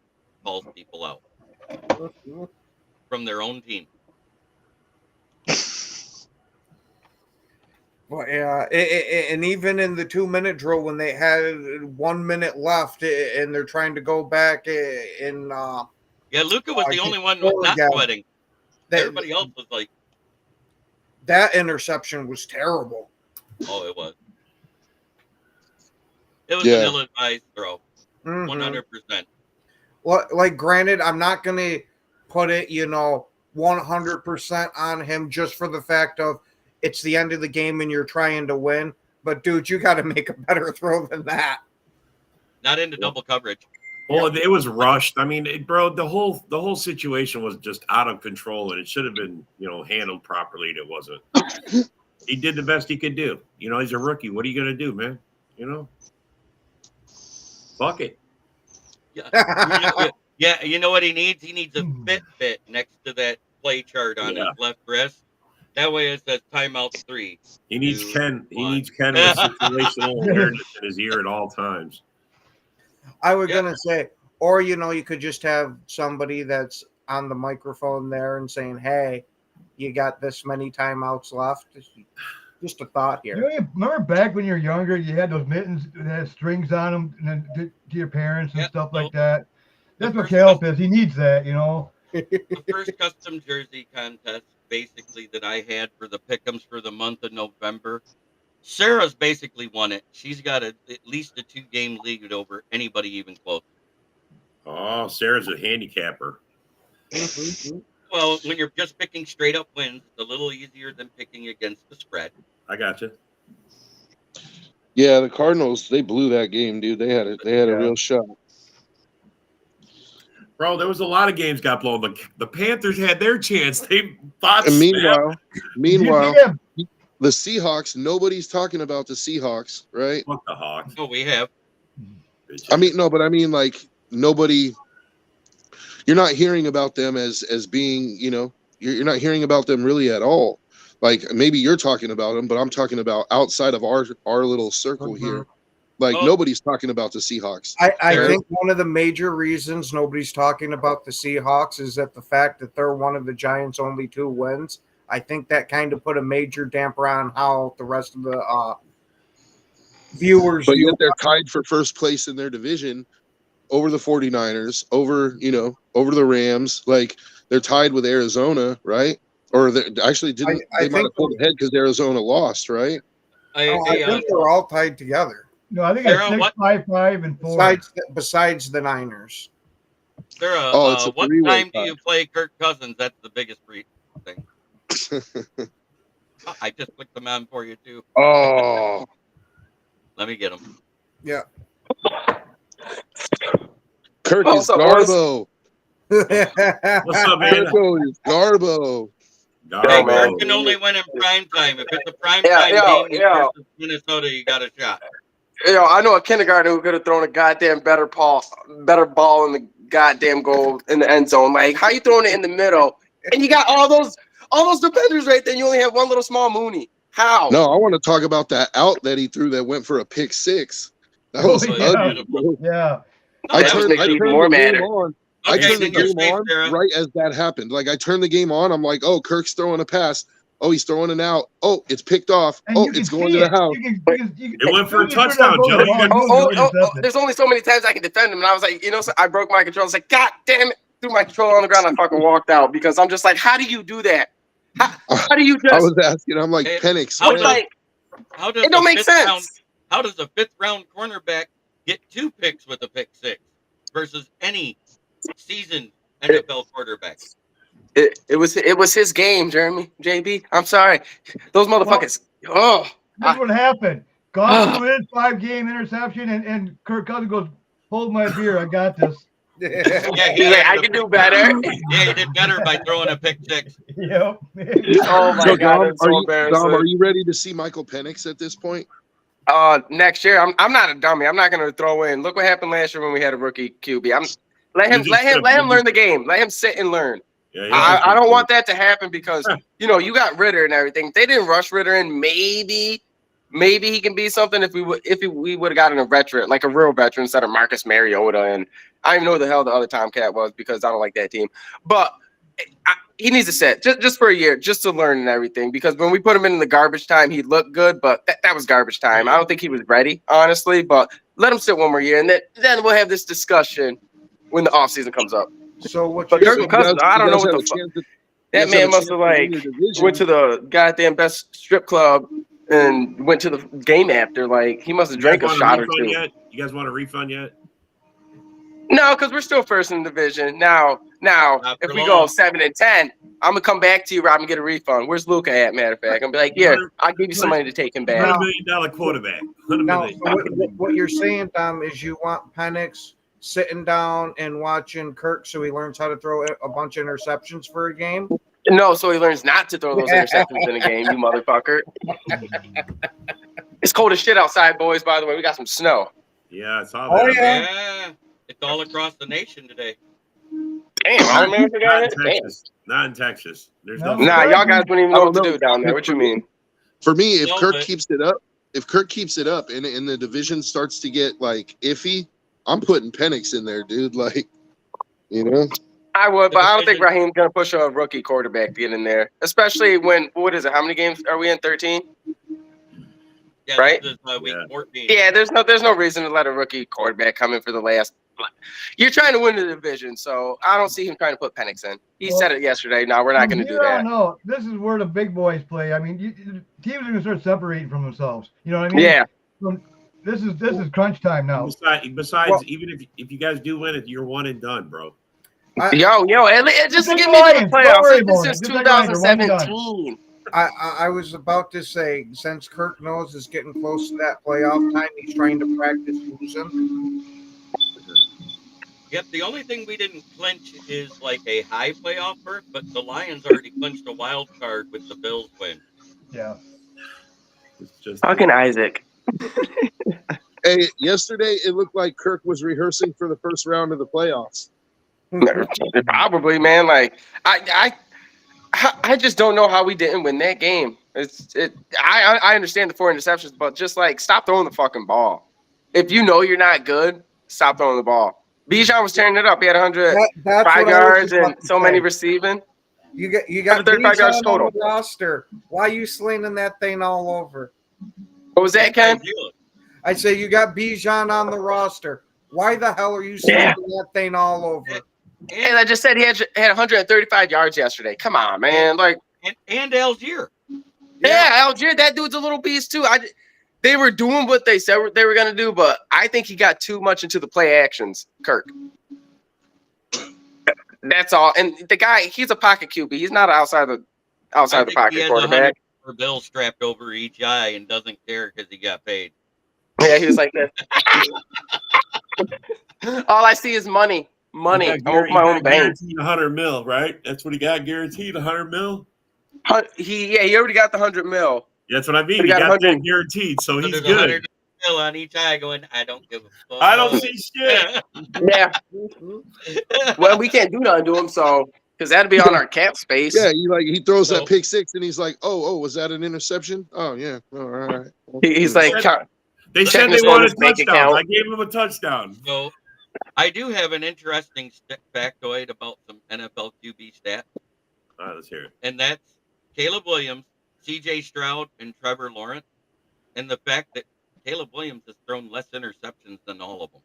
calls people out. from their own team. Well, yeah, and even in the 2-minute drill, when they had 1 minute left and they're trying to go back in, Yeah, Luka was the only one Oregon, not sweating. Everybody else was like, that interception was terrible. oh, it was. It was Yeah. an ill-advised throw, 100%. Well, like, granted, I'm not going to put it, 100% on him just for the fact of it's the end of the game and you're trying to win. But, dude, you got to make a better throw than that. Not into double coverage. Well, it was rushed. I mean, bro, the whole situation was just out of control, and it should have been, handled properly. And it wasn't. He did the best he could do. He's a rookie. What are you gonna do, man? Fuck it. Yeah, you know what he needs? He needs a Fitbit next to that play chart on his left wrist. That way it says timeout 3. He needs Ken. He needs Ken with situational awareness in his ear at all times. I was going to say, or, you could just have somebody that's on the microphone there and saying, hey, you got this many timeouts left. Just a thought here. You remember back when you were younger, you had those mittens that had strings on them and then to your parents and stuff like that. That's what Caleb is. He needs that, The first custom jersey contest, basically, that I had for the pick'ems for the month of November, Sarah's basically won it. She's got at least a 2-game lead over anybody even close. Oh, Sarah's a handicapper. Well, when you're just picking straight up wins, it's a little easier than picking against the spread. I got you. Yeah, the Cardinals, they blew that game, dude. They had a real shot. Bro, there was a lot of games got blown. The Panthers had their chance. They thought. And meanwhile, the Seahawks, nobody's talking about the Seahawks, right? Fuck the Hawks. Oh, we have. Like nobody. You're not hearing about them as being, you're not hearing about them really at all. Like maybe you're talking about them, but I'm talking about outside of our little circle here. Like nobody's talking about the Seahawks. I think one of the major reasons nobody's talking about the Seahawks is that the fact that they're one of the Giants' only 2 wins. I think that kind of put a major damper on how the rest of the viewers. But yet they're tied for first place in their division over the 49ers, over the Rams. Like they're tied with Arizona, right? Or they actually didn't. They might have pulled ahead because Arizona lost, right? I think they're all tied together. No, I think it's 6, 5, 5, and 4. Besides the Niners. Sarah, it's a what three-way time do you play Kirk Cousins? That's the biggest thing. I just clicked them on for you too. Oh, let me get them. Yeah. Kirk is Garbo. What's up, man? Kirk is Garbo. Hey, Kirk can only win in prime time. If it's a prime time game versus Minnesota, you got a shot. I know a kindergartner who could have thrown a goddamn better ball in the goddamn goal in the end zone. Like, how you throwing it in the middle? And you got all those defenders right there. And you only have one little small Mooney. How? No, I want to talk about that out that he threw that went for a pick 6. That was ugly. Yeah. I turned the game on. I turned the game on Sarah. right as that happened. Like I turned the game on. I'm like, oh, Kirk's throwing a pass. Oh, he's throwing it out. Oh, it's picked off. Oh, it's going to the house. It went for a touchdown, Joe. There's only so many times I can defend him. And I was like, so I broke my control. I was like, God damn it. Threw my controller on the ground. I fucking walked out because I'm just like, how do you do that? How do you just? I was asking. I'm like, Penix. How does it don't make sense. How does a 5th round cornerback get 2 picks with a pick 6 versus any seasoned NFL quarterback? It was his game, Jeremy. JB. I'm sorry. Those motherfuckers. That's what happened. Goff threw in 5-game interception, and Kirk Cousins goes, hold my beer. I got this. I can do better. Yeah, he did better by throwing a pick 6. Yep. Oh my God, that's so embarrassing. Dom, are you ready to see Michael Penix at this point? Next year, I'm not a dummy. I'm not going to throw in. Look what happened last year when we had a rookie QB. Let him learn the game. Let him sit and learn. Yeah, I don't want that to happen because you got Ritter and everything. If they didn't rush Ritter in, maybe he can be something if we would have gotten a veteran, like a real veteran instead of Marcus Mariota. And I don't even know who the hell the other Tomcat was because I don't like that team. But he needs to sit just for a year, just to learn and everything. Because when we put him in the garbage time, he looked good, but that was garbage time. I don't think he was ready, honestly. But let him sit one more year, and then we'll have this discussion when the offseason comes up. So what But you're Kirk Cousins, I don't know what the fuck. That man must have went to the goddamn best strip club and went to the game after. Like he must have drank a shot or two. Yet? You guys want a refund yet? No, because we're still first in the division. Now, if we go 7-10, I'm gonna come back to you, Rob, and get a refund. Where's Luca at? Matter of fact, I'm be like, yeah, I'll give you some money to take him back. $100 million quarterback. Now, what you're saying, Tom, is you want Penix sitting down and watching Kirk so he learns how to throw a bunch of interceptions for a game? No, so he learns not to throw those interceptions in a game, you motherfucker. It's cold as shit outside, boys, by the way. We got some snow. Yeah, I saw that. Oh, Yeah. It's all across the nation today. Damn, I remember Not in Texas. Not in Texas. There's no. Nah, y'all guys wouldn't even know what to do down there. What you mean? For me, if Kirk keeps it up, and the division starts to get like iffy, I'm putting Penix in there, dude. Like, you know. I would, but I don't think Raheem's gonna push a rookie quarterback to get in there, especially when what is it? How many games are we in? 13. Yeah, right? This is, week 14. Yeah, there's no reason to let a rookie quarterback come in for the last. You're trying to win the division, so I don't see him trying to put Penix in. He said it yesterday. No, we're not going to do that. No, this is where the big boys play. I mean, teams are going to start separating from themselves. You know what I mean? Yeah. This is crunch time now. Besides, even if you guys do win it, you're one and done, bro. Yo, just give me the playoffs. This is 2017. I was about to say, since Kirk knows it's getting close to that playoff time, he's trying to practice losing. Yep, the only thing we didn't clinch is like a high playoff berth, but the Lions already clinched a wild card with the Bills win. Yeah. It's just fucking Isaac. Hey, yesterday it looked like Kirk was rehearsing for the first round of the playoffs. Probably, man. Like I just don't know how we didn't win that game. I understand the 4 interceptions, but just like stop throwing the fucking ball. If you know you're not good, stop throwing the ball. Bijan was tearing it up. He had 105 yards and so many receiving. You got 35 yards total on the roster. Why are you slinging that thing all over? What was that, Ken? I say you got Bijan on the roster. Why the hell are you slinging that thing all over? And I just said he had 135 yards yesterday. Come on, man. Like and Algier. Yeah, Algier, that dude's a little beast too. They were doing what they said they were going to do, but I think he got too much into the play actions, Kirk. That's all. And the guy, he's a pocket QB. He's not outside the pocket quarterback. Bill strapped over each eye and doesn't care because he got paid. Yeah, he was like this. All I see is money. Money. I want my own bank. Guaranteed $100 million, right? That's what he got guaranteed, $100 million. He already got the $100 million. That's what I mean. He got that guaranteed, so he's good. $100 on each eye, going, I don't give a fuck. I don't see shit. Yeah. Well, we can't do nothing to him, so because that'd be on our cap space. Yeah, he throws that pick six, and he's like, "Oh, was that an interception? Oh yeah, all right." He's like, they said they wanted a touchdown. I gave him a touchdown. So, I do have an interesting factoid about some NFL QB stats. All right, let's hear it. And that's Caleb Williams, C.J. Stroud, and Trevor Lawrence, and the fact that Caleb Williams has thrown less interceptions than all of them.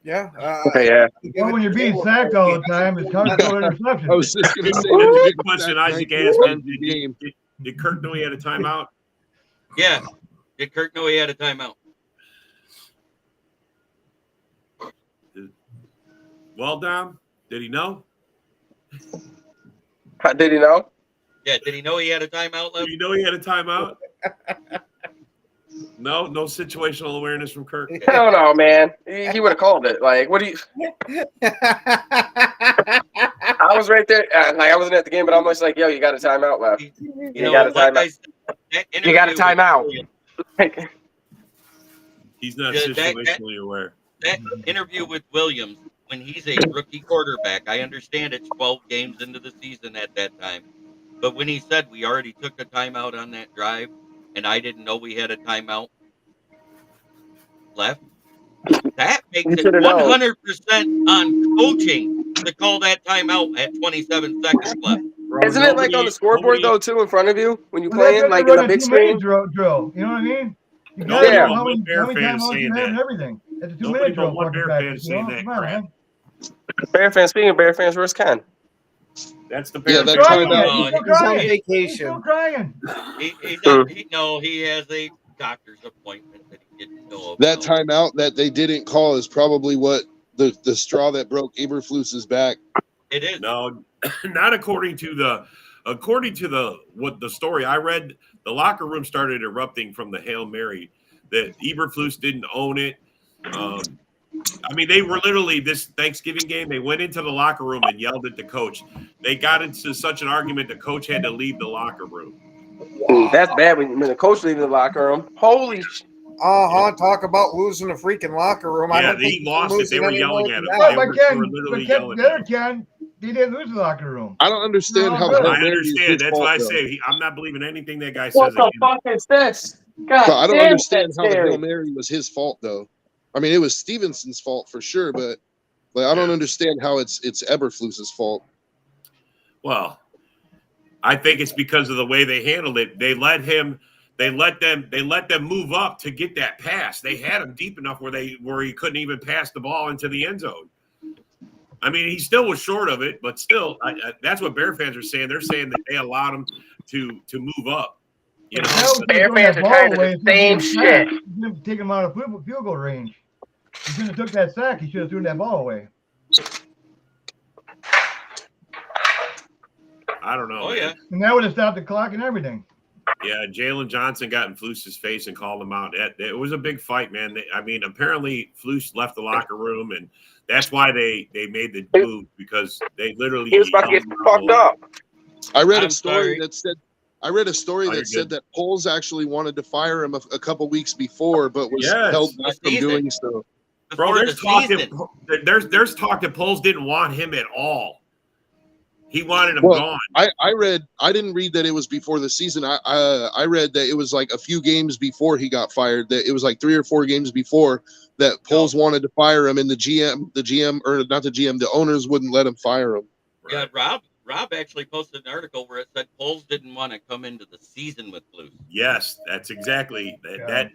Yeah. Yeah. Well, when you're being sacked all the time, it's hard to throw interceptions. I was just going to say, that's a good question, Isaac asked. Did Kirk know he had a timeout? Yeah. Did Kirk know he had a timeout? Well, Dom, did he know? Did he know? Yeah, did he know he had a timeout left? Did he know he had a timeout? No situational awareness from Kirk. I don't know, man. He would have called it. Like, what do you? I was right there. I wasn't at the game, but I'm just like, yo, you got a timeout left. You got a timeout. You got a timeout. He's not situationally aware. That interview with Williams, when he's a rookie quarterback, I understand it's 12 games into the season at that time. But when he said we already took a timeout on that drive, and I didn't know we had a timeout left, that makes it 100% on coaching to call that timeout at 27 seconds left. Bro, Isn't it like on the scoreboard though too in front of you when you Well, that's playing what like they in run the a big 2-minute screen? drill. You know what I mean? You Nobody gotta Yeah. know but how one many Bear fan timeouts is you saying have and that. everything. It's a 2-minute Nobody drill but one fucking Bear fan practice. is You saying know? that Come on, crap. man. Bear fans, speaking of Bear fans, where's Ken? That's the Yeah, Bear that fan. Crying timeout. yet. He's still He's on crying. He's vacation. still crying. He has a doctor's appointment that he didn't know about. That timeout that they didn't call is probably what the straw that broke Eberflus's back. It is. No, not according to what the story I read. The locker room started erupting from the Hail Mary that Eberflus didn't own it. I mean, they were literally this Thanksgiving game. They went into the locker room and yelled at the coach. They got into such an argument the coach had to leave the locker room. That's bad when the coach leaving the locker room. Holy sh! Talk about losing a freaking locker room. I Yeah, don't think he lost it. They losing were any more yelling at than him. that. They But were Ken, literally Ken, yelling the at other him. Ken, he didn't lose the locker room. I don't understand how good. Hail I Mary is understand. his That's fault, why I though. say I'm not believing anything that guy What says the again. fuck is this? God But I don't damn, understand that's how the Hail scary. Mary was his fault, though. I mean, it was Stevenson's fault for sure, but like I don't understand how it's Eberflus's fault. Well, I think it's because of the way they handled it. They let them move up to get that pass. They had him deep enough where he couldn't even pass the ball into the end zone. I mean, he still was short of it, but still, that's what Bear fans are saying. They're saying that they allowed him to move up. You know, Bear fans are trying to do the same shit. He should have taken him out of field goal range. He shouldn't have took that sack. He should have thrown that ball away. I don't know. Oh, man. yeah. And that would have stopped the clock and everything. Yeah, Jalen Johnson got in Flus's face and called him out. It was a big fight, man. I mean, apparently Flus left the locker room, and that's why they made the move because they literally. He was about to get fucked up. I read a I'm story sorry. that said that Poles actually wanted to fire him a couple weeks before, but was held back from doing so. Bro, Before there's the there's talk that Poles didn't want him at all. He wanted him Well, gone. I didn't read that it was before the season. I read that it was like a few games before he got fired. That it was like 3 or 4 games before that Poles wanted to fire him, and the owners wouldn't let him fire him. Yeah, Rob actually posted an article where it said Poles didn't want to come into the season with Flus. Yes, that's exactly that. Yeah.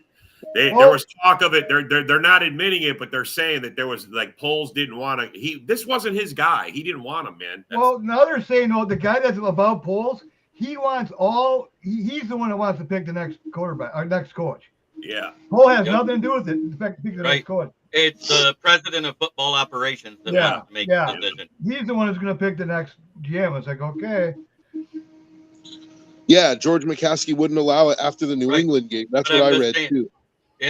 There was talk of it. They're not admitting it, but they're saying that there was like Poles didn't want to. This wasn't his guy. He didn't want him, man. Well, now they're saying, no, the guy that's above Poles, he wants he's the one that wants to pick the next quarterback, our next coach. Yeah. Pole has nothing to do with it. In fact, pick the next coach. It's the president of football operations that wants to make the decision. He's the one who's going to pick the next GM. It's like, okay. Yeah, George McCaskey wouldn't allow it after the New England game. That's what I read too.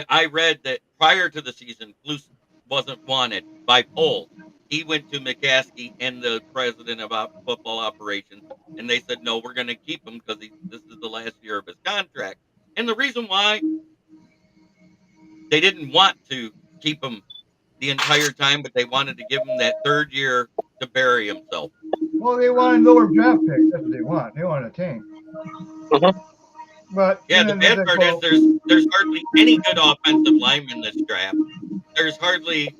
I read that prior to the season, Flus wasn't wanted by Poles. He went to McCaskey and the president of football operations, and they said, no, we're going to keep him because this is the last year of his contract. And the reason why they didn't want to keep him the entire time, but they wanted to give him that third year to bury himself. Well, they want a lower draft pick. That's what they want. They want a tank. But yeah, the bad part is there's hardly any good offensive linemen this draft. There's hardly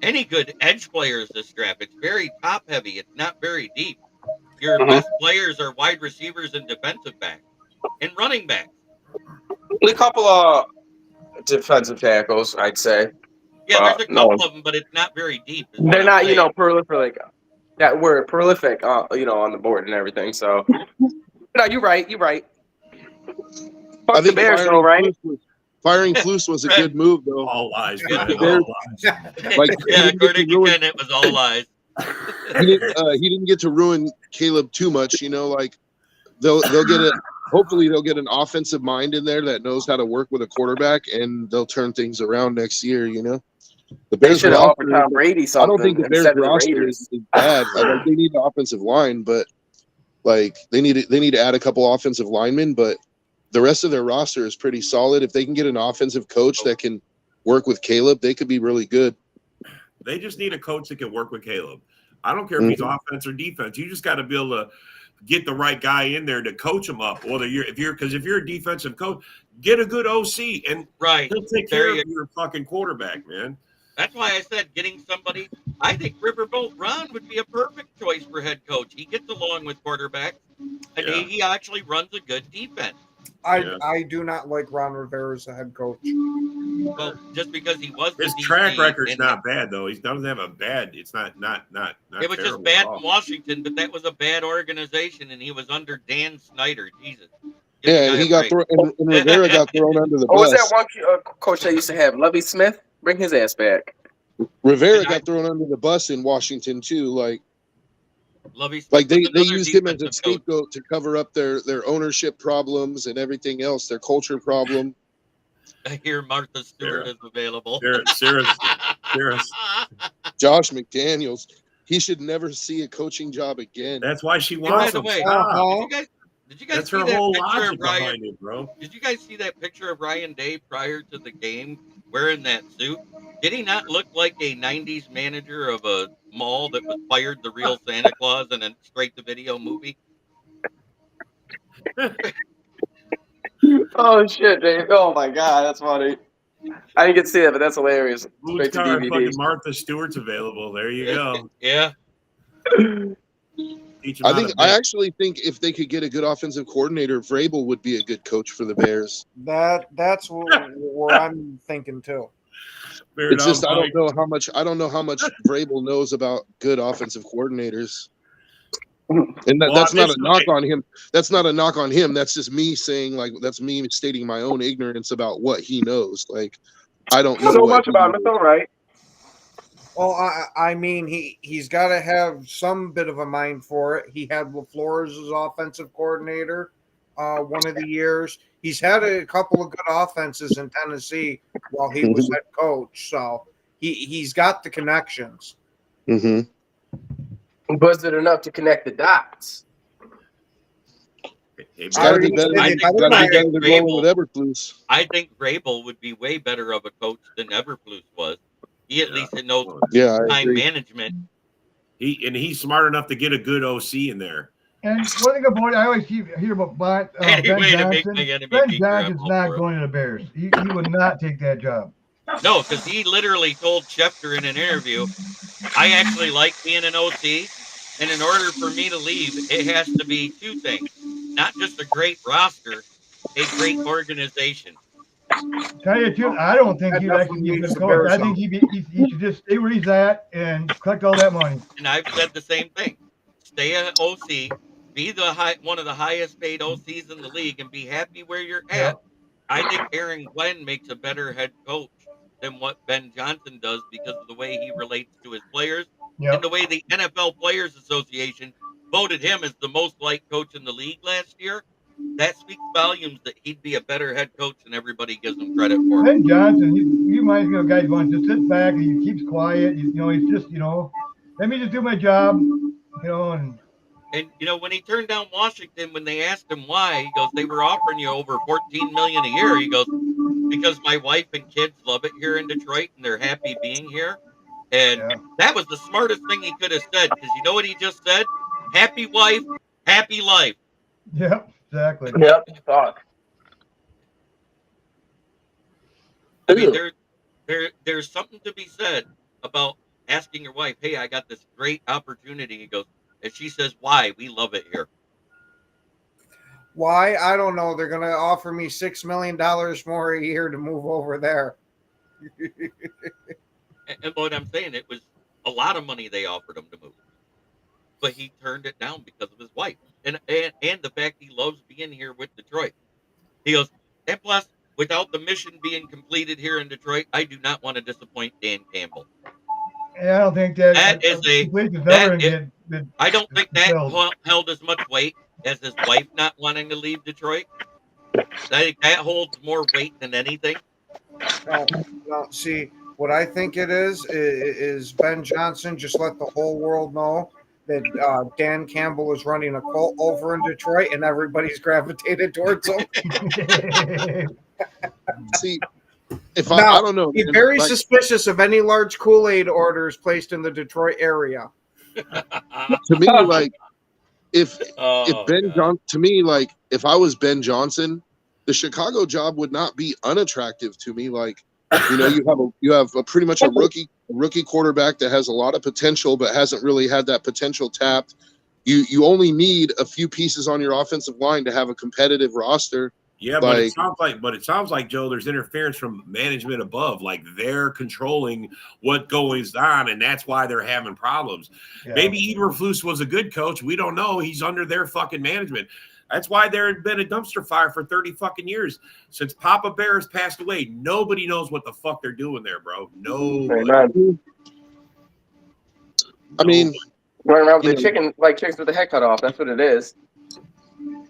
any good edge players this draft. It's very top heavy. It's not very deep. Your best players are wide receivers and defensive backs and running backs. A couple of defensive tackles, I'd say. Yeah, there's a couple of them, but it's not very deep. They're not, prolific. That word prolific, on the board and everything. So, no, you're right. I think Bears, though, right? Firing Flus was a good move, though. All lies. Yeah, All lies. Like, according to Ken, it was all lies. He didn't get to ruin Caleb too much, Like they'll get hopefully they'll get an offensive mind in there that knows how to work with a quarterback, and they'll turn things around next year. The Bears should offer Tom Brady something. I don't think the Bears roster is bad. Like, they need an offensive line, but like they need to add a couple offensive linemen, but the rest of their roster is pretty solid. If they can get an offensive coach that can work with Caleb, they could be really good. They just need a coach that can work with Caleb. I don't care if he's offense or defense. You just got to be able to get the right guy in there to coach him up. Whether if you're a defensive coach, get a good OC and he'll take care of your fucking quarterback, man. That's why I said getting somebody. I think Riverboat Ron would be a perfect choice for head coach. He gets along with quarterbacks, and Yeah. he actually runs a good defense. Yeah. I do not like Ron Rivera as a head coach. Well, just because he was the His DC, track record's and not bad though. He doesn't have a bad. It's not it was just terrible at bad all. in Washington, but that was a bad organization, and he was under Dan Snyder. Jesus, give the Yeah, and guy he a got break. thrown, and Rivera got thrown under the Oh, was that bus. one coach that used to have Lovey Smith? Bring his ass back. Rivera And got thrown under the bus in Washington too. Lovey Smith Like they was another used him as a defensive coach. scapegoat to cover up their ownership problems and everything else, their culture problem. I hear Martha Stewart is available. Sarah's Josh McDaniels, he should never see a coaching job again. That's why she Hey, wants by the him. way, Stop. did you guys That's see her that whole picture logic of Ryan? behind it, bro. Did you guys see that picture of Ryan Day prior to the game wearing that suit? Did he not look like a 90s manager of a mall that was fired the real Santa Claus and then straight to video movie? Oh shit, Dave! Oh my god, that's funny. I didn't get to see that, but that's hilarious. Whose Straight to car DVD. fucking Martha Stewart's available? There you go. Yeah. Teach him how to I bitch. actually think if they could get a good offensive coordinator, Vrabel would be a good coach for the Bears. That's where I'm thinking too. Fair It's just enough, Mike. I don't know how much Vrabel knows about good offensive coordinators. And that's not a knock on him. That's not a knock on him. That's just me saying, like, that's me stating my own ignorance about what he knows. Like, I don't know So what much he about him. knows. It's all right. Well, I mean, he's got to have some bit of a mind for it. He had LaFleur as his offensive coordinator one of the years. He's had a couple of good offenses in Tennessee while he was head coach, so he's got the connections. Mm-hmm. Was it enough to connect the dots? It's got to be better. I Than think rolling with Eberflus. I think Vrabel would be way better of a coach than Eberflus was. He at least knows time management. He's smart enough to get a good OC in there. And one thing about it, I always hear about Ben Johnson. Ben Johnson's not going to the Bears. He would not take that job. No, because he literally told Schefter in an interview, I actually like being an OC, and in order for me to leave, it has to be two things. Not just a great roster, a great organization. Tell you the truth, I don't think he'd actually be a good coach. I think he should just stay where he's at and collect all that money. And I've said the same thing. Stay an OC, be one of the highest paid OCs in the league, and be happy where you're at. Yep. I think Aaron Glenn makes a better head coach than what Ben Johnson does because of the way he relates to his players and the way the NFL Players Association voted him as the most liked coach in the league last year. That speaks volumes that he'd be a better head coach than everybody gives him credit for. Ben Johnson, he reminds me of a guy who wants to sit back and he keeps quiet. He's just, let me just do my job, and when he turned down Washington, when they asked him why, he goes, they were offering you over $14 million a year. He goes, because my wife and kids love it here in Detroit and they're happy being here. And that was the smartest thing he could have said, because you know what he just said? Happy wife, happy life. Yep, exactly. Yep, fuck. I mean, there's something to be said about asking your wife, hey, I got this great opportunity. He goes, and she says, why? We love it here. Why? I don't know. They're going to offer me $6 million more a year to move over there. And what I'm saying, it was a lot of money they offered him to move. But he turned it down because of his wife. And the fact he loves being here with Detroit. He goes, and plus, without the mission being completed here in Detroit, I do not want to disappoint Dan Campbell. Yeah, I don't think that I don't think that held as much weight as his wife not wanting to leave Detroit. I think that holds more weight than anything. No, see, what I think it is Ben Johnson just let the whole world know that Dan Campbell is running a cult over in Detroit and everybody's gravitated towards him. See, I don't know. Be very suspicious of any large Kool-Aid orders placed in the Detroit area. To me, if I was Ben Johnson, the Chicago job would not be unattractive to me. Like, You know, you have a pretty much a rookie quarterback that has a lot of potential, but hasn't really had that potential tapped. You only need a few pieces on your offensive line to have a competitive roster. Yeah, but it sounds like Joe, there's interference from management above. Like they're controlling what goes on, and that's why they're having problems. Yeah. Maybe Eberflus was a good coach. We don't know. He's under their fucking management. That's why there had been a dumpster fire for 30 fucking years. Since Papa Bear has passed away, nobody knows what the fuck they're doing there, bro. Nobody. I mean, running around with the chicken, like chickens with the head cut off. That's what it is.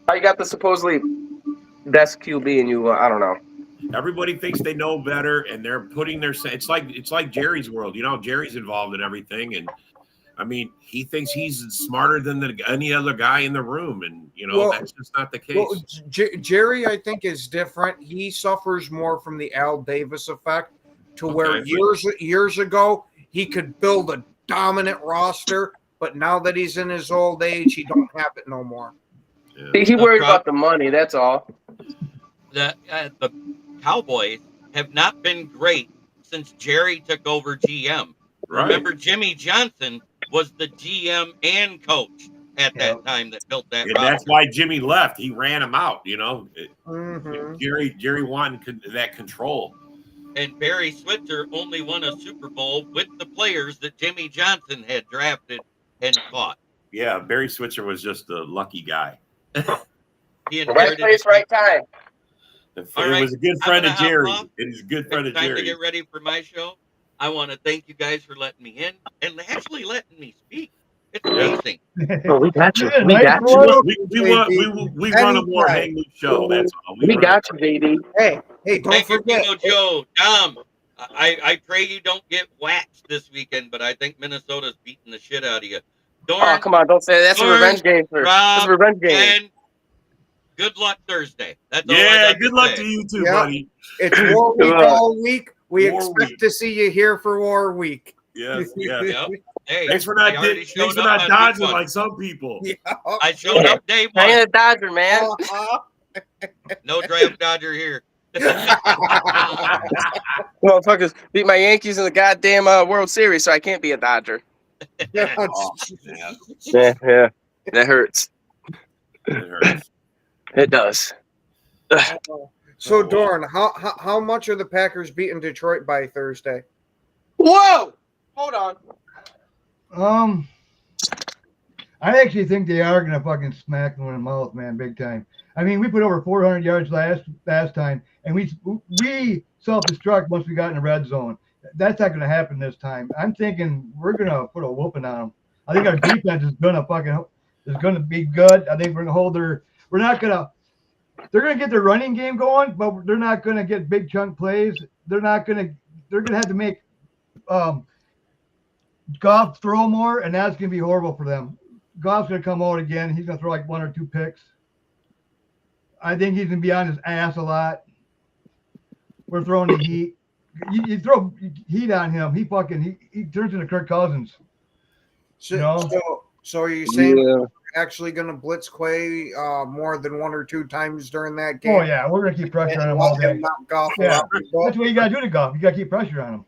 How you got the supposedly best QB and you, I don't know. Everybody thinks they know better, and they're putting their. It's like Jerry's world. You know, Jerry's involved in everything, and I mean, he thinks he's smarter than any other guy in the room, and you know that's just not the case. Well, Jerry, I think, is different. He suffers more from the Al Davis effect, to where years ago he could build a dominant roster, but now that he's in his old age, he don't have it no more. Yeah. He worried about the money. That's all. The Cowboys have not been great since Jerry took over GM. Right. Remember, Jimmy Johnson was the GM and coach at that time that built that. And that's why Jimmy left. He ran him out. You know, Jerry wanted that control. And Barry Switzer only won a Super Bowl with the players that Jimmy Johnson had drafted and caught. Yeah, Barry Switzer was just a lucky guy. Right place, right time. It was a good friend of Jerry. It is a good friend of Jerry. Time to get ready for my show. I want to thank you guys for letting me in and actually letting me speak. It's amazing. Oh, we got you. We got you. We run a more hang loose show. That's all. We got you, baby. Hey, don't forget. You, Joe, Dom. I pray you don't get waxed this weekend, but I think Minnesota's beating the shit out of you. Oh, come on, don't say that. That's a revenge game for That's a revenge game. And good luck Thursday. That's all I got good luck to you too, buddy. It's War Week all week. We expect to see you here for War Week. Yes. Yep. Hey, thanks for not dodging like some people. Yeah. I showed up day one. I ain't a Dodger, man. No draft Dodger here. Motherfuckers beat my Yankees in the goddamn World Series, so I can't be a Dodger. Yeah. That hurts. It does. So, Dorn, how much are the Packers beating Detroit by Thursday? Whoa! Hold on. I actually think they are gonna fucking smack them in the mouth, man, big time. I mean, we put over 400 yards last time, and we self-destruct once we got in the red zone. That's not gonna happen this time. I'm thinking we're gonna put a whooping on them. I think our defense is gonna be good. I think we're gonna hold their. They're gonna get their running game going, but they're not gonna get big chunk plays. They're gonna have to make Goff throw more, and that's gonna be horrible for them. Goff's gonna come out again. He's gonna throw like 1 or 2 picks. I think he's gonna be on his ass a lot. We're throwing the heat. You throw heat on him, he turns into Kirk Cousins. So are you saying we're actually going to blitz Quay more than 1 or 2 times during that game? Oh yeah, we're going to keep pressure on him all day. That's what you got to do to Goff. You got to keep pressure on him.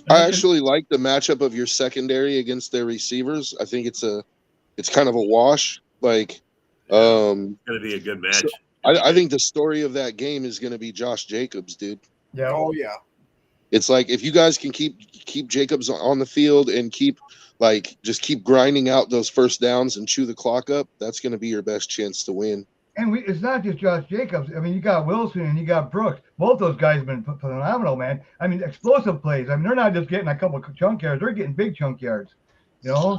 I actually like the matchup of your secondary against their receivers. I think it's kind of a wash. Like, it's going to be a good match. So I think the story of that game is going to be Josh Jacobs, dude. Yeah. Oh yeah. It's like if you guys can keep Jacobs on the field and keep grinding out those first downs and chew the clock up, that's going to be your best chance to win. And it's not just Josh Jacobs. I mean, you got Wilson and you got Brooks. Both those guys have been phenomenal, man. I mean, explosive plays. I mean, they're not just getting a couple of chunk yards. They're getting big chunk yards, you know?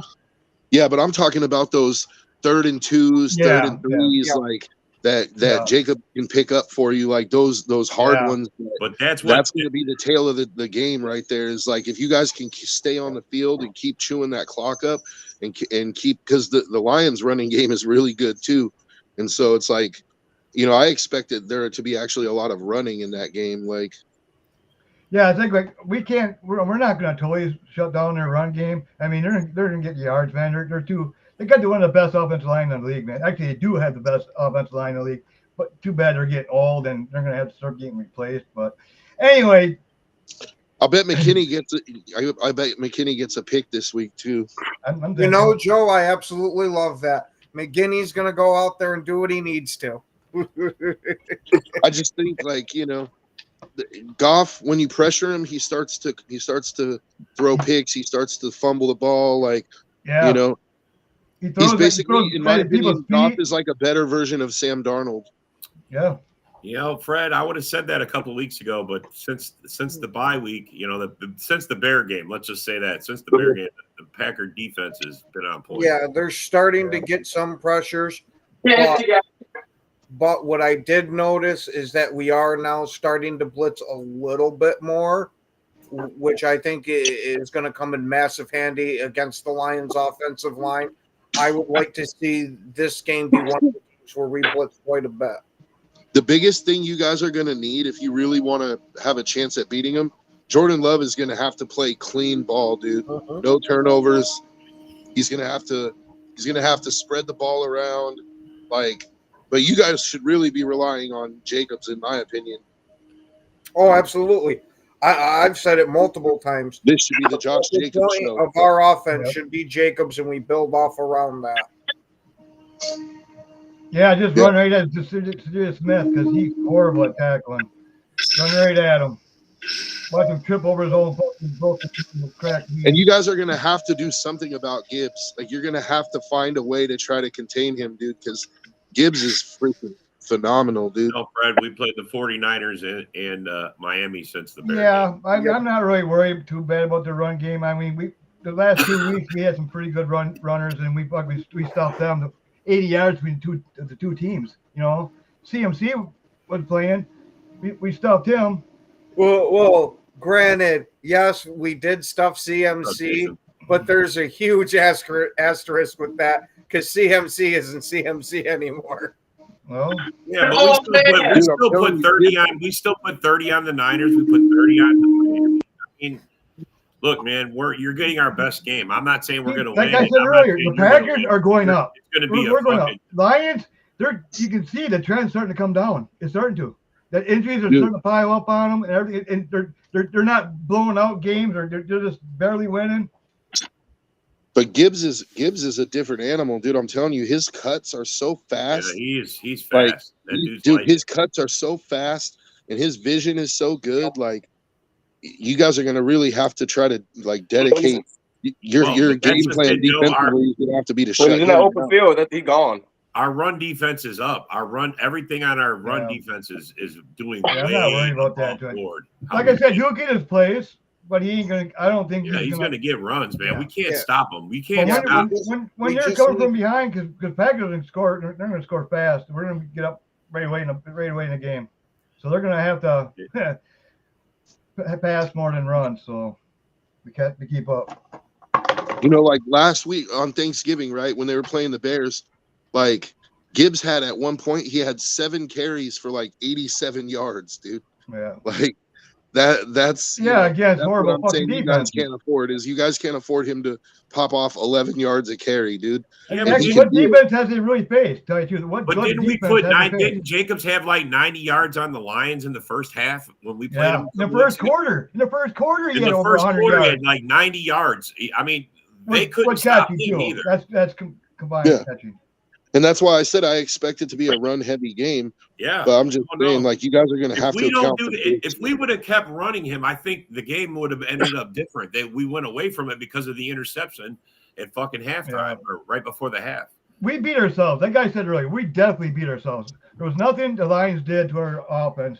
Yeah, but I'm talking about those 3rd and 2s, 3rd and 3s, like that Jacob can pick up for you, like those hard ones. But that's going to be the tail of the game right there. Is like if you guys can stay on the field and keep chewing that clock up and keep, because the Lions running game is really good too. And so it's like, you know, I expected there to be actually a lot of running in that game. Like, yeah, I think like we're not going to totally shut down their run game. I mean, they're going to get yards, man. They got one of the best offensive line in the league, man. Actually, they do have the best offensive line in the league, but too bad they're getting old and they're going to have to start getting replaced. But anyway, I'll bet McKinney gets. I bet McKinney gets a pick this week too. You know, Joe, I absolutely love that. McGinney's going to go out there and do what he needs to. I just think, like, you know, Goff, when you pressure him, he starts to throw picks. He starts to fumble the ball. Like, you know, he's basically, in my opinion, Goff is like a better version of Sam Darnold. Yeah. You know, Fred, I would have said that a couple of weeks ago, but since the bye week, you know, since the Bear game, let's just say that since the Bear game, the Packer defense has been on point. Yeah, they're starting to get some pressures. But what I did notice is that we are now starting to blitz a little bit more, which I think is going to come in massive handy against the Lions' offensive line. I would like to see this game be one of the games where we blitz quite a bit. The biggest thing you guys are going to need if you really want to have a chance at beating him, Jordan Love is going to have to play clean ball, dude. No turnovers. He's going to have to spread the ball around, like. But you guys should really be relying on Jacobs, in my opinion. Oh, absolutely. I've said it multiple times. This should be the Josh Jacobs show. Of our offense should be Jacobs, and we build off around that. Yeah, just run right at Smith because he's horrible at tackling. Run right at him. Watch him trip over his own crack. And you guys are going to have to do something about Gibbs. Like, you're going to have to find a way to try to contain him, dude, because Gibbs is freaking phenomenal, dude. No, Fred, we played the 49ers and Miami since the Bears. Yeah, I'm not really worried too bad about the run game. I mean, the last 2 weeks we had some pretty good runners, and we stopped them to 80 yards between the two teams. You know, CMC was playing. We stopped him. Well, granted, yes, we did stuff CMC, but there's a huge asterisk with that because CMC isn't CMC anymore. Well, yeah, but we still put 30 on. We still put 30 on the Niners. We put 30 on the Niners. I mean, look, man, you're getting our best game. I'm not saying we're going to win. Like I said earlier, the Packers are going up. It's going to be we're going up. Lions, you can see the trend's starting to come down. It's starting to. The injuries are starting to pile up on them, and everything. And they're not blowing out games, or they're just barely winning. But Gibbs is a different animal, dude. I'm telling you, his cuts are so fast. Yeah, he's fast. Like, dude, his cuts are so fast, and his vision is so good. Like, you guys are gonna really have to try to like dedicate your game plan defensively. You're gonna have to be to shut in that open field. That he gone. Our run defense is up. Everything on our run defense is doing. Yeah, I'm not worried about that. Like I said, he'll get his plays, but he ain't gonna. I don't think. Yeah, he's gonna get runs, man. Yeah. We can't stop him. We can't stop. When you're coming from behind, because Packers are gonna score, they're gonna score fast. We're gonna get up right away in the game, so they're gonna have to pass more than run. So we can't keep up. You know, like last week on Thanksgiving, right when they were playing the Bears. Like Gibbs had at one point, he had 7 carries for like 87 yards, dude. Yeah. Like that's again, horrible fucking defense. You guys can't afford him to pop off 11 yards a carry, dude. Yeah, what defense has he really faced? Tell you the truth. What didn't we put didn't Jacobs have like 90 yards on the Lions in the first half when we played him? In the first quarter, he had over 100 yards. He had like 90 yards. I mean, they couldn't stop him either. That's combined catching. And that's why I said I expect it to be a run-heavy game. Yeah. But I'm just saying, like, you guys are going to have to account for if we would have kept running him, I think the game would have ended up different. We went away from it because of the interception at fucking halftime or right before the half. We beat ourselves. That guy said earlier, we definitely beat ourselves. There was nothing the Lions did to our offense.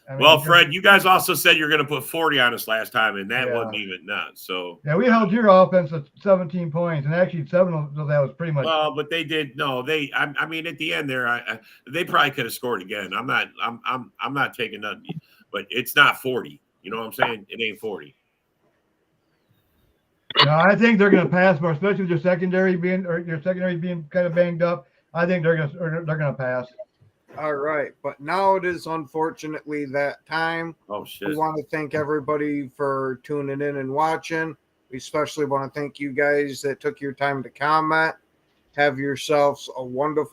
I mean, well, Fred, you guys also said you're going to put 40 on us last time, and that wasn't even nuts. So we held your offense at 17 points, and actually 7 of that was pretty much. Well, but they did I mean, at the end there, they probably could have scored again. I'm not taking nothing, but it's not 40. You know what I'm saying? It ain't 40. No, I think they're going to pass more, especially with your secondary being kind of banged up. I think they're going to pass. All right, but now it is unfortunately that time. Oh, shit. We want to thank everybody for tuning in and watching. We especially want to thank you guys that took your time to comment. Have yourselves a wonderful